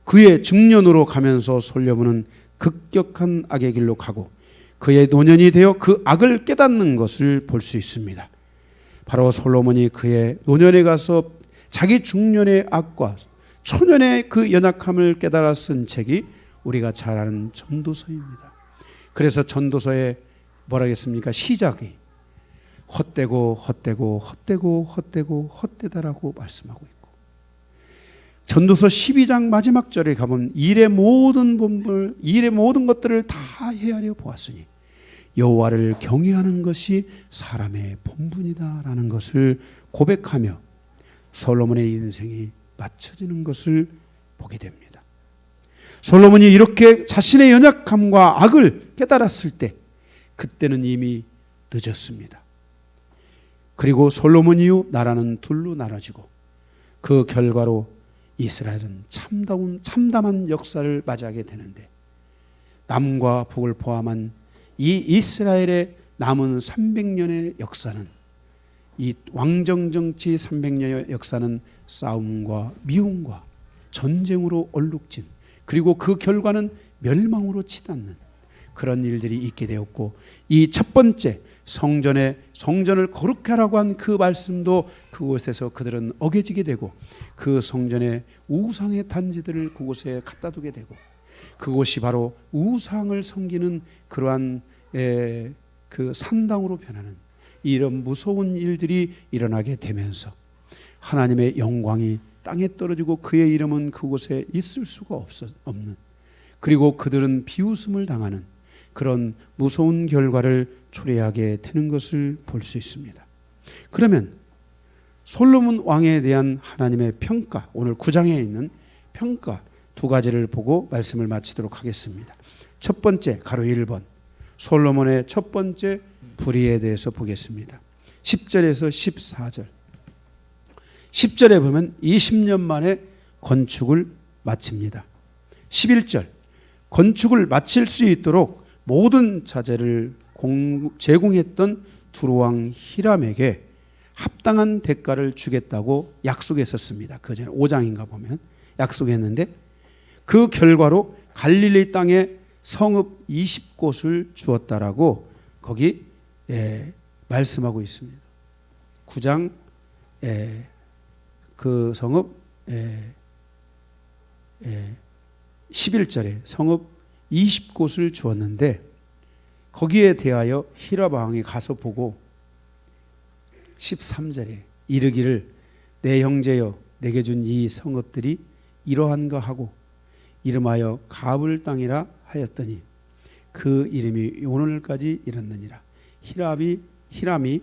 그의 중년으로 가면서 솔로몬은 급격한 악의 길로 가고 그의 노년이 되어 그 악을 깨닫는 것을 볼 수 있습니다. 바로 솔로몬이 그의 노년에 가서 자기 중년의 악과 초년의 그 연약함을 깨달아 쓴 책이 우리가 잘 아는 전도서입니다. 그래서 전도서에 뭐라 했습니까? 시작이 헛되고 헛되고 헛되고 헛되고 헛되다라고 말씀하고 있고, 전도서 12장 마지막 절에 가면 일의 모든 것들을 다 헤아려 보았으니 여호와를 경외하는 것이 사람의 본분이다라는 것을 고백하며 솔로몬의 인생이 맞춰지는 것을 보게 됩니다. 솔로몬이 이렇게 자신의 연약함과 악을 깨달았을 때 그때는 이미 늦었습니다. 그리고 솔로몬 이후 나라는 둘로 나눠지고 그 결과로 이스라엘은 참담한 역사를 맞이하게 되는데, 남과 북을 포함한 이 이스라엘의 남은 300년의 역사는, 이 왕정정치 300년의 역사는 싸움과 미움과 전쟁으로 얼룩진, 그리고 그 결과는 멸망으로 치닫는 그런 일들이 있게 되었고, 이 첫 번째 성전을 거룩히 하라고 한 그 말씀도 그곳에서 그들은 어겨지게 되고, 그 성전의 우상의 단지들을 그곳에 갖다 두게 되고, 그곳이 바로 우상을 섬기는 그러한 그 산당으로 변하는 이런 무서운 일들이 일어나게 되면서 하나님의 영광이 땅에 떨어지고 그의 이름은 그곳에 있을 수가 없는, 그리고 그들은 비웃음을 당하는 그런 무서운 결과를 초래하게 되는 것을 볼 수 있습니다. 그러면 솔로몬 왕에 대한 하나님의 평가, 오늘 9장에 있는 평가 두 가지를 보고 말씀을 마치도록 하겠습니다. 첫 번째, 가로 1번, 솔로몬의 첫 번째 불의에 대해서 보겠습니다. 10절에서 14절. 10절에 보면 20년 만에 건축을 마칩니다. 11절, 건축을 마칠 수 있도록 모든 자재를 제공했던 두로왕 히람에게 합당한 대가를 주겠다고 약속했었습니다. 그 전에 5장인가 보면 약속했는데, 그 결과로 갈릴리 땅에 성읍 20곳을 주었다라고 거기 말씀하고 있습니다. 9장 그 성읍 11절에 성읍 20곳을 주었는데, 거기에 대하여 히람 왕이 가서 보고 13절에 이르기를 내 형제여 내게 준 이 성읍들이 이러한가 하고 이름하여 가불 땅이라 하였더니 그 이름이 오늘까지 이르느니라. 히람이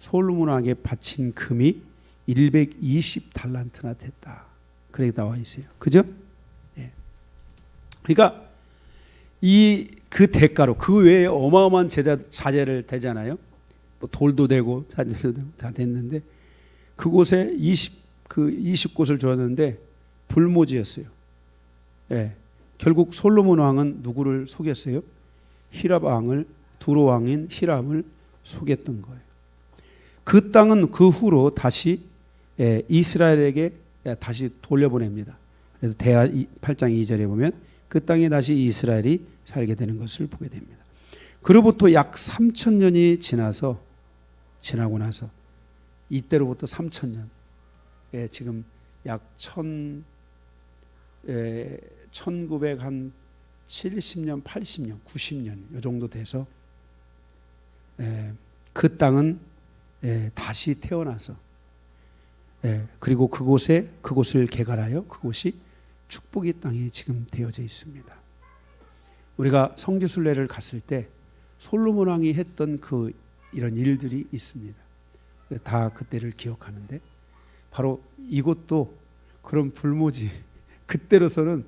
솔로몬 왕에게 바친 금이 120달란트나 됐다. 그렇게 나와 있어요. 그죠? 예. 그러니까 그 대가로 그 외에 어마어마한 자재를 대잖아요. 뭐 돌도 되고 자재도 되고 다 됐는데, 그곳에 20곳을 주었는데 불모지였어요. 예. 결국 솔로몬 왕은 누구를 속였어요? 히람 왕을, 두로 왕인 히람을 속였던 거예요. 그 땅은 그 후로 다시 이스라엘에게 다시 돌려보냅니다. 그래서 대하 8장 2절에 보면 그 땅에 다시 이스라엘이 살게 되는 것을 보게 됩니다. 그로부터 약 3,000년이 지나고 나서 이때로부터 3,000년, 지금 약 1970년, 80년, 90년 이 정도 돼서 그 땅은 다시 태어나서 그리고 그곳을 개간하여 그곳이 축복의 땅이 지금 되어져 있습니다. 우리가 성지순례를 갔을 때 솔로몬 왕이 했던 이런 일들이 있습니다. 다 그때를 기억하는데, 바로 이곳도 그런 불모지, 그때로서는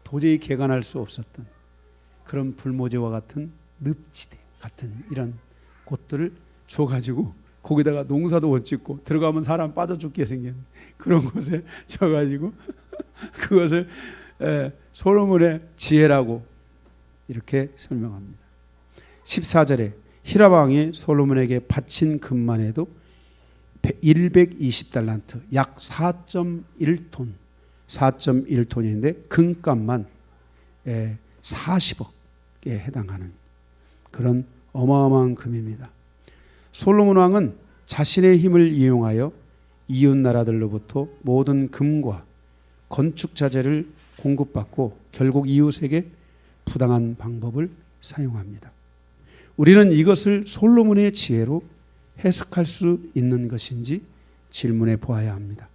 도저히 개간할 수 없었던 그런 불모지와 같은 늪지대 같은 이런 곳들을 줘가지고 거기다가 농사도 못 짓고 들어가면 사람 빠져 죽게 생긴 그런 곳에 줘가지고 그것을 솔로몬의 지혜라고 이렇게 설명합니다. 14절에 히람 왕이 솔로몬에게 바친 금만 해도 120달란트, 약 4.1톤, 4.1톤인데 금값만 40억에 해당하는 그런 어마어마한 금입니다. 솔로몬 왕은 자신의 힘을 이용하여 이웃 나라들로부터 모든 금과 건축 자재를 공급받고 결국 이웃에게 부당한 방법을 사용합니다. 우리는 이것을 솔로몬의 지혜로 해석할 수 있는 것인지 질문해 보아야 합니다.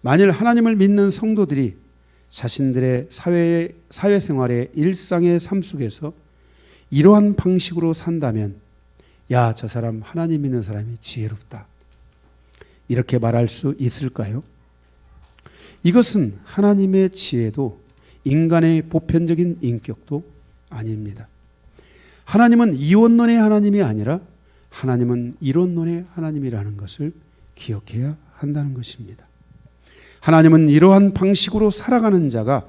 만일 하나님을 믿는 성도들이 자신들의 사회생활의 일상의 삶 속에서 이러한 방식으로 산다면, 야, 저 사람 하나님 믿는 사람이 지혜롭다, 이렇게 말할 수 있을까요? 이것은 하나님의 지혜도 인간의 보편적인 인격도 아닙니다. 하나님은 이원론의 하나님이 아니라 하나님은 이론론의 하나님이라는 것을 기억해야 한다는 것입니다. 하나님은 이러한 방식으로 살아가는 자가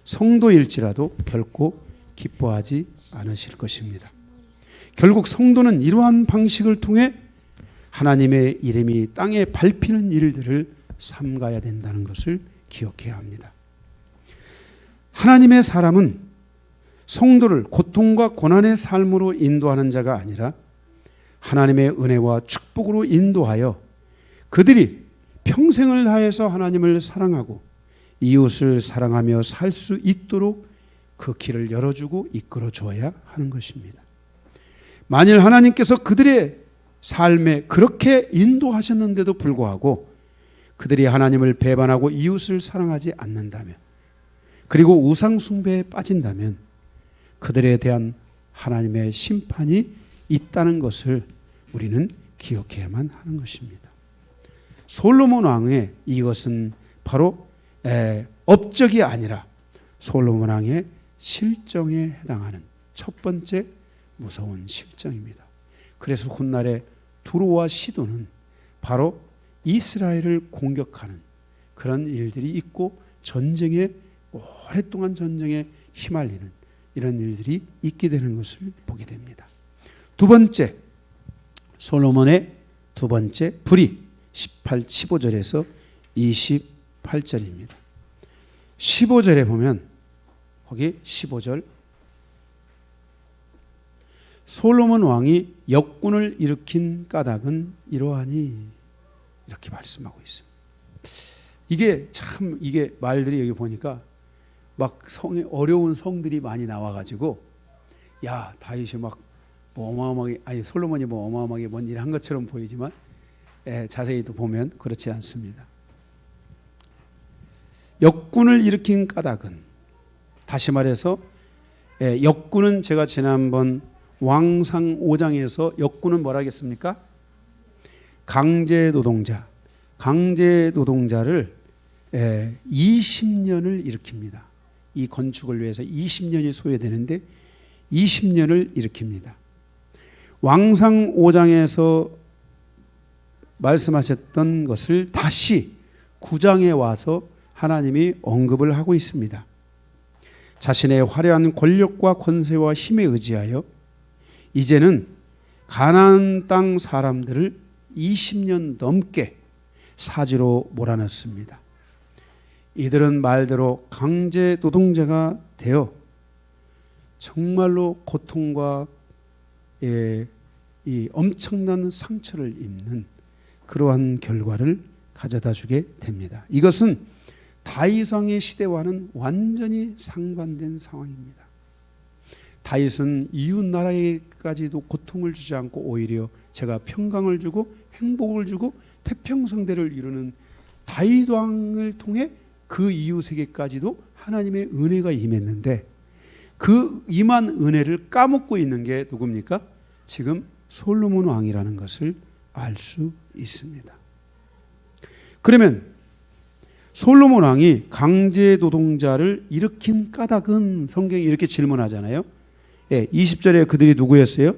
성도일지라도 결코 기뻐하지 않으실 것입니다. 결국 성도는 이러한 방식을 통해 하나님의 이름이 땅에 밟히는 일들을 삼가야 된다는 것을 기억해야 합니다. 하나님의 사람은 성도를 고통과 고난의 삶으로 인도하는 자가 아니라 하나님의 은혜와 축복으로 인도하여 그들이 평생을 다해서 하나님을 사랑하고 이웃을 사랑하며 살 수 있도록 그 길을 열어주고 이끌어 줘야 하는 것입니다. 만일 하나님께서 그들의 삶에 그렇게 인도하셨는데도 불구하고 그들이 하나님을 배반하고 이웃을 사랑하지 않는다면, 그리고 우상 숭배에 빠진다면 그들에 대한 하나님의 심판이 있다는 것을 우리는 기억해야만 하는 것입니다. 솔로몬 왕의 이것은 바로 업적이 아니라 솔로몬 왕의 실정에 해당하는 첫 번째 무서운 실정입니다. 그래서 훗날에 두로와 시돈은 바로 이스라엘을 공격하는 그런 일들이 있고 전쟁에 오랫동안 전쟁에 휘말리는 이런 일들이 있게 되는 것을 보게 됩니다. 두 번째, 솔로몬의 두 번째 불의 15절에서 28절입니다. 15절에 보면 거기 15절 솔로몬 왕이 역군을 일으킨 까닭은 이러하니 이렇게 말씀하고 있습니다. 이게 말들이 여기 보니까 막 성에 어려운 성들이 많이 나와가지고 야 다윗이 막 뭐 어마어마하게 솔로몬이 뭐 어마어마하게 뭔 일 한 것처럼 보이지만 자세히 또 보면 그렇지 않습니다. 역군을 일으킨 까닭은, 다시 말해서 역군은 제가 지난번 왕상 5장에서 역군은 뭐라 하겠습니까? 강제 노동자를 20년을 일으킵니다. 이 건축을 위해서 20년이 소요되는데 20년을 일으킵니다. 왕상 5장에서 말씀하셨던 것을 다시 9장에 와서 하나님이 언급을 하고 있습니다. 자신의 화려한 권력과 권세와 힘에 의지하여 이제는 가나안 땅 사람들을 20년 넘게 사지로 몰아넣습니다. 이들은 말대로 강제 노동자가 되어 정말로 고통과 이 엄청난 상처를 입는 그러한 결과를 가져다 주게 됩니다. 이것은 다윗 왕의 시대와는 완전히 상반된 상황입니다. 다윗은 이웃 나라에까지도 고통을 주지 않고 오히려 제가 평강을 주고 행복을 주고 태평성대를 이루는 다윗 왕을 통해 그 이웃에게까지도 하나님의 은혜가 임했는데 그 임한 은혜를 까먹고 있는 게 누굽니까? 지금 솔로몬 왕이라는 것을 알 수 있습니다. 그러면 솔로몬 왕이 강제 노동자를 일으킨 까닭은 성경이 이렇게 질문하잖아요. 20절에 그들이 누구였어요?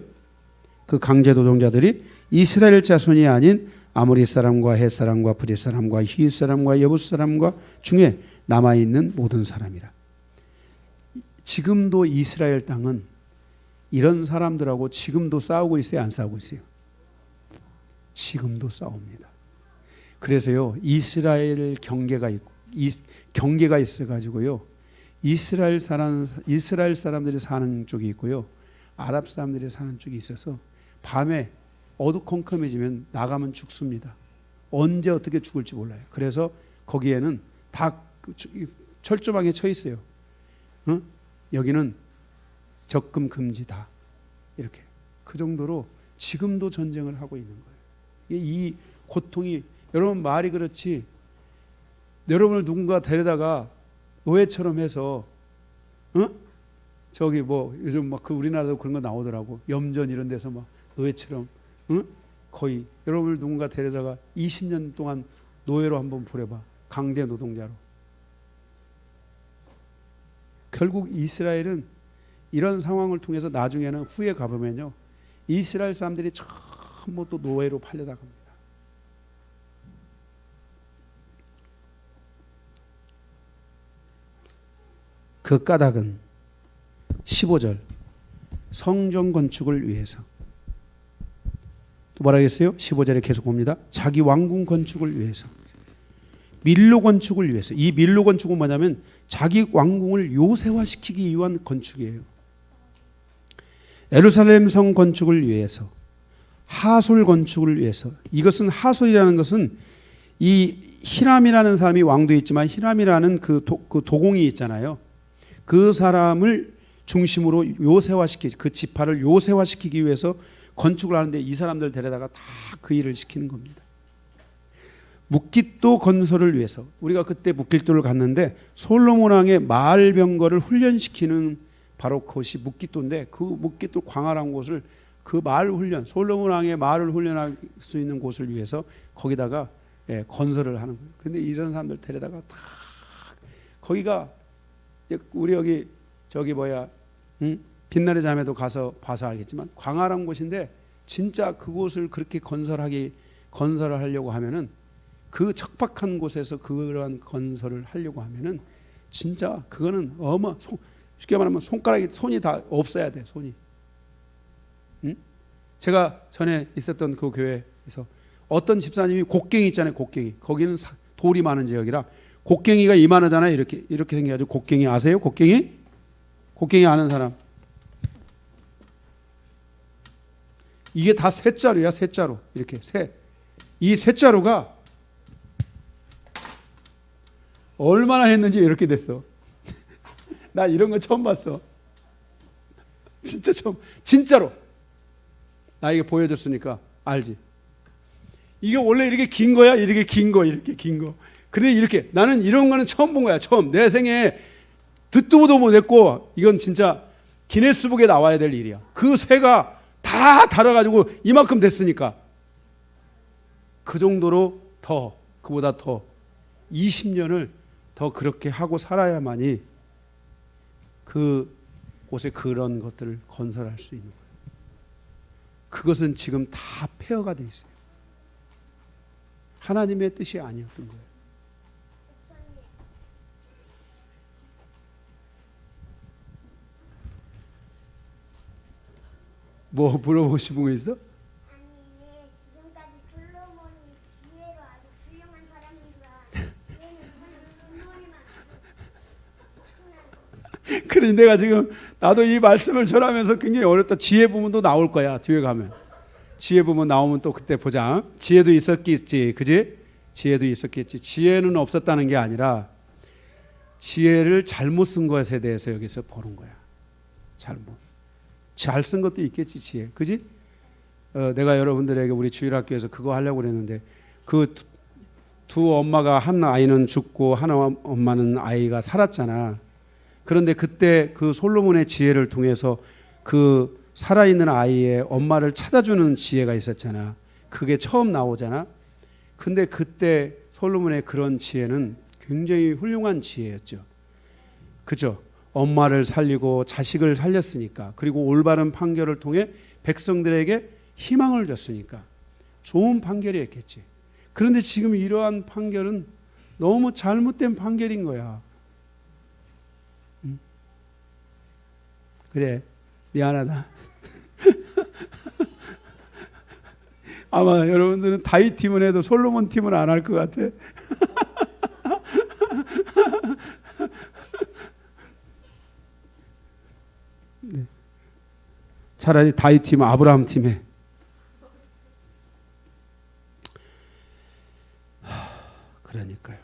그 강제 노동자들이 이스라엘 자손이 아닌 아모리 사람과 헷 사람과 브릿 사람과 히윗 사람과 여붓 사람과 중에 남아있는 모든 사람이라. 지금도 이스라엘 땅은 이런 사람들하고 지금도 싸우고 있어요? 안 싸우고 있어요? 지금도 싸웁니다. 그래서요, 이스라엘 경계가 있어가지고요, 이스라엘 사람들이 사는 쪽이 있고요, 아랍 사람들이 사는 쪽이 있어서 밤에 어두컴컴해지면 나가면 죽습니다. 언제 어떻게 죽을지 몰라요. 그래서 거기에는 다 철조망에 쳐 있어요. 여기는 접근 금지다. 이렇게 그 정도로 지금도 전쟁을 하고 있는 거예요. 이 고통이, 여러분 말이 그렇지, 여러분을 누군가 데려다가 노예처럼 해서 저기 뭐 요즘 막 그 우리나라도 그런 거 나오더라고. 염전 이런 데서 막 노예처럼 거의 여러분을 누군가 데려다가 20년 동안 노예로 한번 부려봐. 강제 노동자로. 결국 이스라엘은 이런 상황을 통해서 나중에는 후에 가보면요, 이스라엘 사람들이 전부 또 노예로 팔려나갑니다. 그 까닭은 15절 성전 건축을 위해서. 또 뭐라 했어요? 15절에 계속 봅니다. 자기 왕궁 건축을 위해서, 밀로 건축을 위해서. 이 밀로 건축은 뭐냐면 자기 왕궁을 요새화시키기 위한 건축이에요. 예루살렘 성 건축을 위해서, 하솔 건축을 위해서. 이것은 하솔이라는 것은 이 히람이라는 사람이 왕도 있지만 히람이라는 그 도공이 있잖아요. 그 사람을 중심으로 요새화시키지, 그 지파를 요새화시키기 위해서 건축을 하는데 이 사람들 데려다가 다 그 일을 시키는 겁니다. 묵깃도 건설을 위해서. 우리가 그때 묵깃도를 갔는데 솔로몬 왕의 마을 병거를 훈련시키는 바로 그것이 묵깃도인데, 그 묵깃도 광활한 곳을, 그 마을 훈련, 솔로몬 왕의 마을을 훈련할 수 있는 곳을 위해서 거기다가 건설을 하는 거예요. 근데 이런 사람들 데려다가 다 거기가, 우리 여기 저기 빛나는 자매도 가서 봐서 알겠지만 광활한 곳인데, 진짜 그곳을 그렇게 건설을 하려고 하면은, 그 척박한 곳에서 그러한 건설을 하려고 하면은 진짜 그거는 쉽게 말하면 손이 다 없어야 돼, 손이. 응? 제가 전에 있었던 그 교회에서 어떤 집사님이 곡괭이 있잖아요, 곡괭이. 거기는 돌이 많은 지역이라 곡괭이가 이만하잖아요. 이렇게 생겨가지고. 곡괭이 아세요? 곡괭이 아는 사람? 이게 다 셋자루야, 셋자루. 이렇게 셋. 이 셋자루가 얼마나 했는지 이렇게 됐어. 나 이런 거 처음 봤어. 진짜 처음. 진짜로. 나에게 보여줬으니까 알지. 이게 원래 이렇게 긴 거야? 이렇게 긴 거. 근데 이렇게, 나는 이런 거는 처음 본 거야. 처음. 내 생에 듣도 보도 못했고, 이건 진짜 기네스북에 나와야 될 일이야. 그 새가 다 달아가지고 이만큼 됐으니까. 그 정도로 그보다 더 20년을 더 그렇게 하고 살아야만이 그 곳에 그런 것들을 건설할 수 있는 거예요. 그것은 지금 다 폐허가 돼 있어요. 하나님의 뜻이 아니었던 거예요. 뭐 물어보고 싶은 거 있어? 아니, 지금까지 솔로몬이 지혜로 아주 훌륭한 사람인 줄 알았는데 얘는 그냥 눈물이만. 그래, 내가 지금 나도 이 말씀을 전하면서 굉장히 어렵다. 지혜 부분도 나올 거야, 뒤에 가면. 지혜 부분 나오면 또 그때 보자. 지혜도 있었겠지, 그지? 지혜도 있었겠지. 지혜는 없었다는 게 아니라 지혜를 잘못 쓴 것에 대해서 여기서 보는 거야. 잘못. 잘 쓴 것도 있겠지, 지혜. 그지? 내가 여러분들에게 우리 주일학교에서 그거 하려고 그랬는데, 그 두 엄마가, 한 아이는 죽고 한 엄마는 아이가 살았잖아. 그런데 그때 그 솔로몬의 지혜를 통해서 그 살아있는 아이의 엄마를 찾아주는 지혜가 있었잖아. 그게 처음 나오잖아. 근데 그때 솔로몬의 그런 지혜는 굉장히 훌륭한 지혜였죠. 그죠? 엄마를 살리고 자식을 살렸으니까, 그리고 올바른 판결을 통해 백성들에게 희망을 줬으니까 좋은 판결이었겠지. 그런데 지금 이러한 판결은 너무 잘못된 판결인 거야. 응? 그래, 미안하다. 아마 여러분들은 다윗 팀은 해도 솔로몬 팀은 안 할 것 같아. 네. 차라리 다윗 팀, 아브라함 팀에. 그러니까요.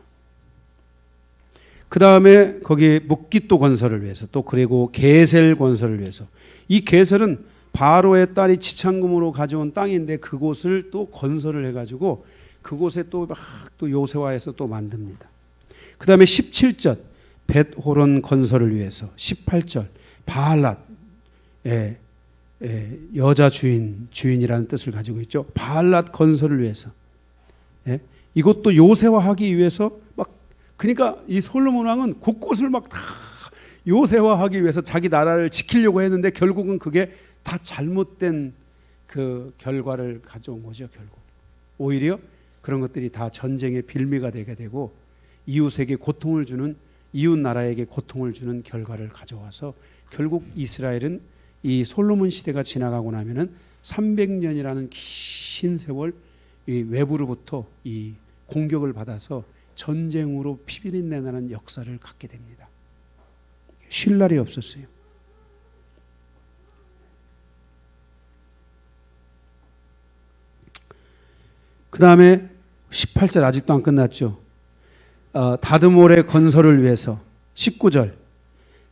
그 다음에 거기 묵깃도 건설을 위해서, 또 그리고 게셀 건설을 위해서. 이 게셀은 바로의 딸이 지창금으로 가져온 땅인데 그곳을 또 건설을 해가지고 그곳에 또 막 또 요새화해서 또 만듭니다. 그 다음에 17절 벳호론 건설을 위해서, 18절 바알랏, 여자 주인이라는 뜻을 가지고 있죠. 바알랏 건설을 위해서. 이것도 요새화하기 위해서 막, 그러니까 이 솔로몬 왕은 곳곳을 막 다 요새화하기 위해서 자기 나라를 지키려고 했는데 결국은 그게 다 잘못된 그 결과를 가져온 거죠. 결국 오히려 그런 것들이 다 전쟁의 빌미가 되게 되고 이웃에게 고통을 주는, 이웃 나라에게 고통을 주는 결과를 가져와서 결국 이스라엘은 이 솔로몬 시대가 지나가고 나면은 300년이라는 긴 세월 이 외부로부터 이 공격을 받아서 전쟁으로 피비린내 나는 역사를 갖게 됩니다. 쉴 날이 없었어요. 그 다음에 18절 아직도 안 끝났죠. 다드몰의 건설을 위해서 19절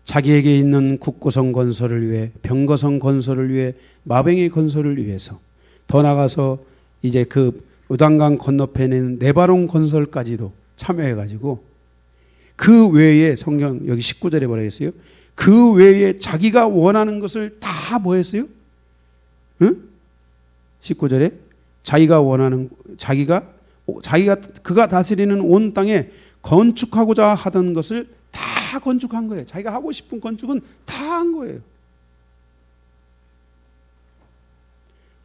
자기에게 있는 국고성 건설을 위해, 병거성 건설을 위해, 마병의 건설을 위해서, 더 나가서 이제 그 요단강 건너편에 있는 네바론 건설까지도 참여해가지고 그 외에 성경 여기 19절에 뭐라 했어요? 그 외에 자기가 원하는 것을 다 뭐 했어요? 응? 19절에 자기가 원하는, 자기가 그가 다스리는 온 땅에 건축하고자 하던 것을 다 건축한 거예요. 자기가 하고 싶은 건축은 다 한 거예요.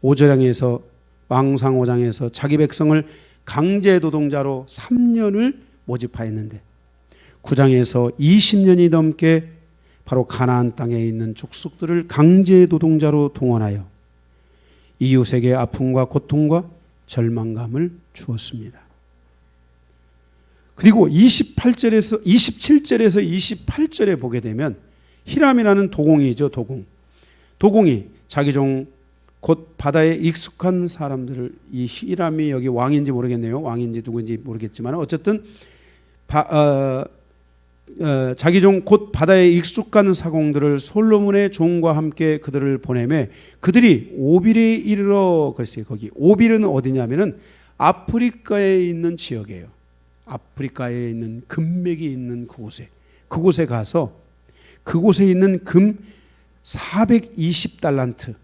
5절에서 왕상 5장에서 자기 백성을 강제 노동자로 3년을 모집하였는데 9장에서 20년이 넘게 바로 가나안 땅에 있는 족속들을 강제 노동자로 동원하여 이웃에게 아픔과 고통과 절망감을 주었습니다. 그리고 27절에서 28절에 보게 되면 히람이라는 도공이죠. 도공이 자기 종 곧 바다에 익숙한 사람들을, 이 히람이 여기 왕인지 모르겠네요. 왕인지 누구인지 모르겠지만 어쨌든 자기 종 곧 바다에 익숙한 사공들을 솔로몬의 종과 함께 그들을 보내매 그들이 오빌에 이르러 그랬어요. 거기 오빌은 어디냐면은 아프리카에 있는 지역이에요. 아프리카에 있는 금맥이 있는 그곳에 가서 그곳에 있는 금 420달란트,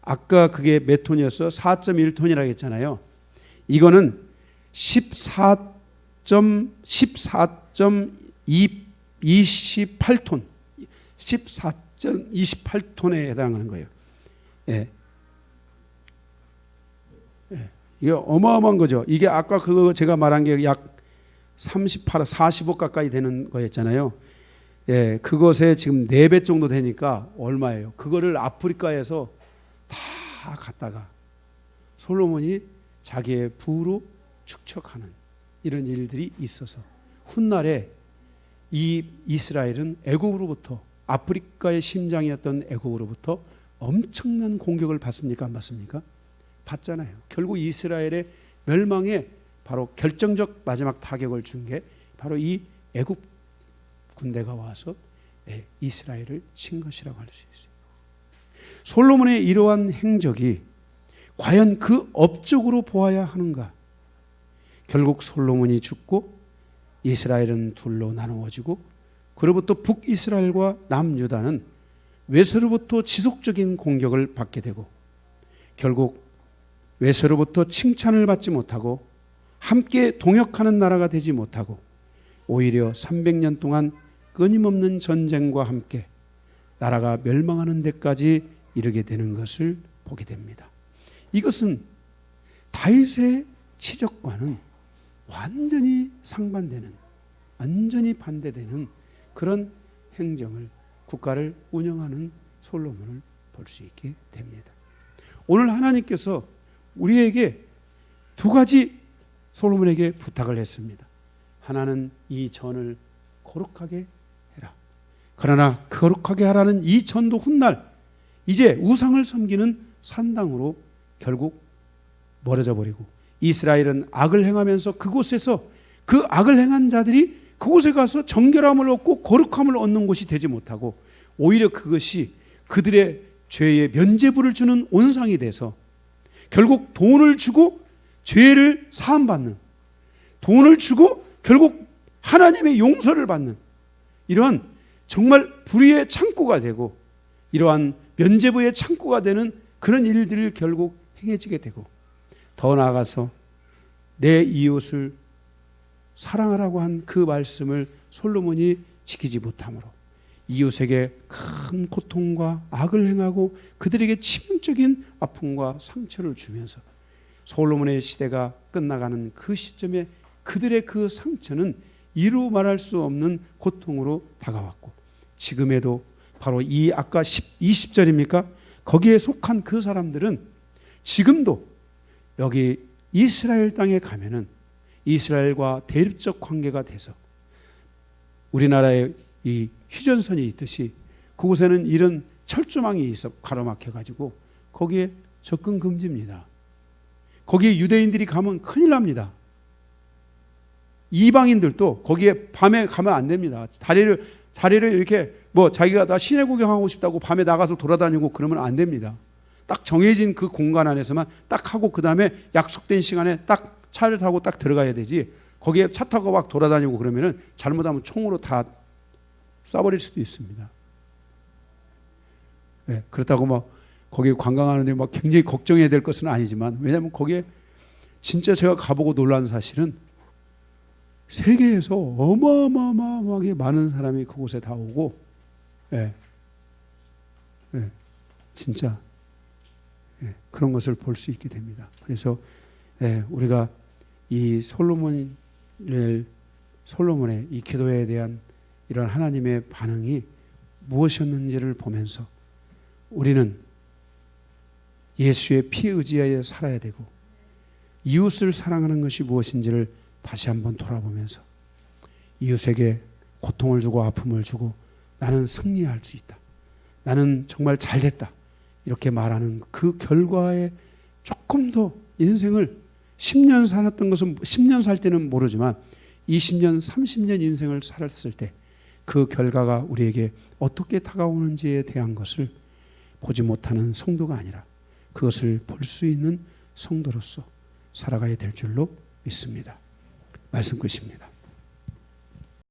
아까 그게 몇 톤이었어요? 4.1톤이라고 했잖아요. 이거는 14.28톤 14.28톤에 해당하는 거예요. 예. 예. 이게 어마어마한 거죠. 이게 아까 그거 제가 말한 게 약 38, 45 가까이 되는 거였잖아요. 예, 그것에 지금 4배 정도 되니까 얼마예요? 그거를 아프리카에서 다 갖다가 솔로몬이 자기의 부로 축적하는 이런 일들이 있어서 훗날에 이 이스라엘은 애국으로부터, 아프리카의 심장이었던 애국으로부터 엄청난 공격을 받습니까? 안 받습니까? 받잖아요. 결국 이스라엘의 멸망에 바로 결정적 마지막 타격을 준 게 바로 이 애국 군대가 와서 이스라엘을 친 것이라고 할 수 있어요. 솔로몬의 이러한 행적이 과연 그 업적으로 보아야 하는가? 결국 솔로몬이 죽고 이스라엘은 둘로 나누어지고 그로부터 북이스라엘과 남유다는 외세로부터 지속적인 공격을 받게 되고 결국 외세로부터 칭찬을 받지 못하고 함께 동역하는 나라가 되지 못하고 오히려 300년 동안 끊임없는 전쟁과 함께 나라가 멸망하는 데까지 이르게 되는 것을 보게 됩니다. 이것은 다윗의 치적과는 완전히 상반되는, 완전히 반대되는 그런 행정을, 국가를 운영하는 솔로몬을 볼 수 있게 됩니다. 오늘 하나님께서 우리에게 두 가지 솔로몬에게 부탁을 했습니다. 하나는 이 전을 거룩하게 해라. 그러나 거룩하게 하라는 이 전도 훗날 이제 우상을 섬기는 산당으로 결국 멀어져 버리고 이스라엘은 악을 행하면서 그곳에서 그 악을 행한 자들이 그곳에 가서 정결함을 얻고 거룩함을 얻는 곳이 되지 못하고 오히려 그것이 그들의 죄의 면죄부를 주는 온상이 돼서 결국 돈을 주고 죄를 사함받는, 돈을 주고 결국 하나님의 용서를 받는 이러한 정말 불의의 창고가 되고 이러한 면죄부의 창고가 되는 그런 일들을 결국 행해지게 되고 더 나아가서 내 이웃을 사랑하라고 한 그 말씀을 솔로몬이 지키지 못함으로 이웃에게 큰 고통과 악을 행하고 그들에게 치명적인 아픔과 상처를 주면서 솔로몬의 시대가 끝나가는 그 시점에 그들의 그 상처는 이루 말할 수 없는 고통으로 다가왔고, 지금에도 바로 이 아까 20절입니까? 거기에 속한 그 사람들은 지금도 여기 이스라엘 땅에 가면은 이스라엘과 대립적 관계가 돼서 우리나라에 이 휴전선이 있듯이 그곳에는 이런 철조망이 있어 가로막혀 가지고 거기에 접근 금지입니다. 거기에 유대인들이 가면 큰일 납니다. 이방인들도 거기에 밤에 가면 안 됩니다. 다리를 이렇게 뭐 자기가 나 시내 구경하고 싶다고 밤에 나가서 돌아다니고 그러면 안 됩니다. 딱 정해진 그 공간 안에서만 딱 하고 그 다음에 약속된 시간에 딱 차를 타고 딱 들어가야 되지, 거기에 차 타고 막 돌아다니고 그러면은 잘못하면 총으로 다 쏴버릴 수도 있습니다. 네, 그렇다고 막 거기 관광하는데 막 굉장히 걱정해야 될 것은 아니지만, 왜냐하면 거기에 진짜 제가 가보고 놀란 사실은 세계에서 어마어마하게 많은 사람이 그곳에 다 오고, 예, 예, 진짜 예, 그런 것을 볼 수 있게 됩니다. 그래서 예, 우리가 이 솔로몬의 이 기도에 대한 이런 하나님의 반응이 무엇이었는지를 보면서 우리는 예수의 피에 의지하여 살아야 되고 이웃을 사랑하는 것이 무엇인지를 다시 한번 돌아보면서 이웃에게 고통을 주고 아픔을 주고 나는 승리할 수 있다, 나는 정말 잘됐다, 이렇게 말하는 그 결과에 조금 더 인생을 10년 살았던 것은 10년 살 때는 모르지만 20년, 30년 인생을 살았을 때 그 결과가 우리에게 어떻게 다가오는지에 대한 것을 보지 못하는 성도가 아니라 그것을 볼 수 있는 성도로서 살아가야 될 줄로 믿습니다. 말씀 끝입니다.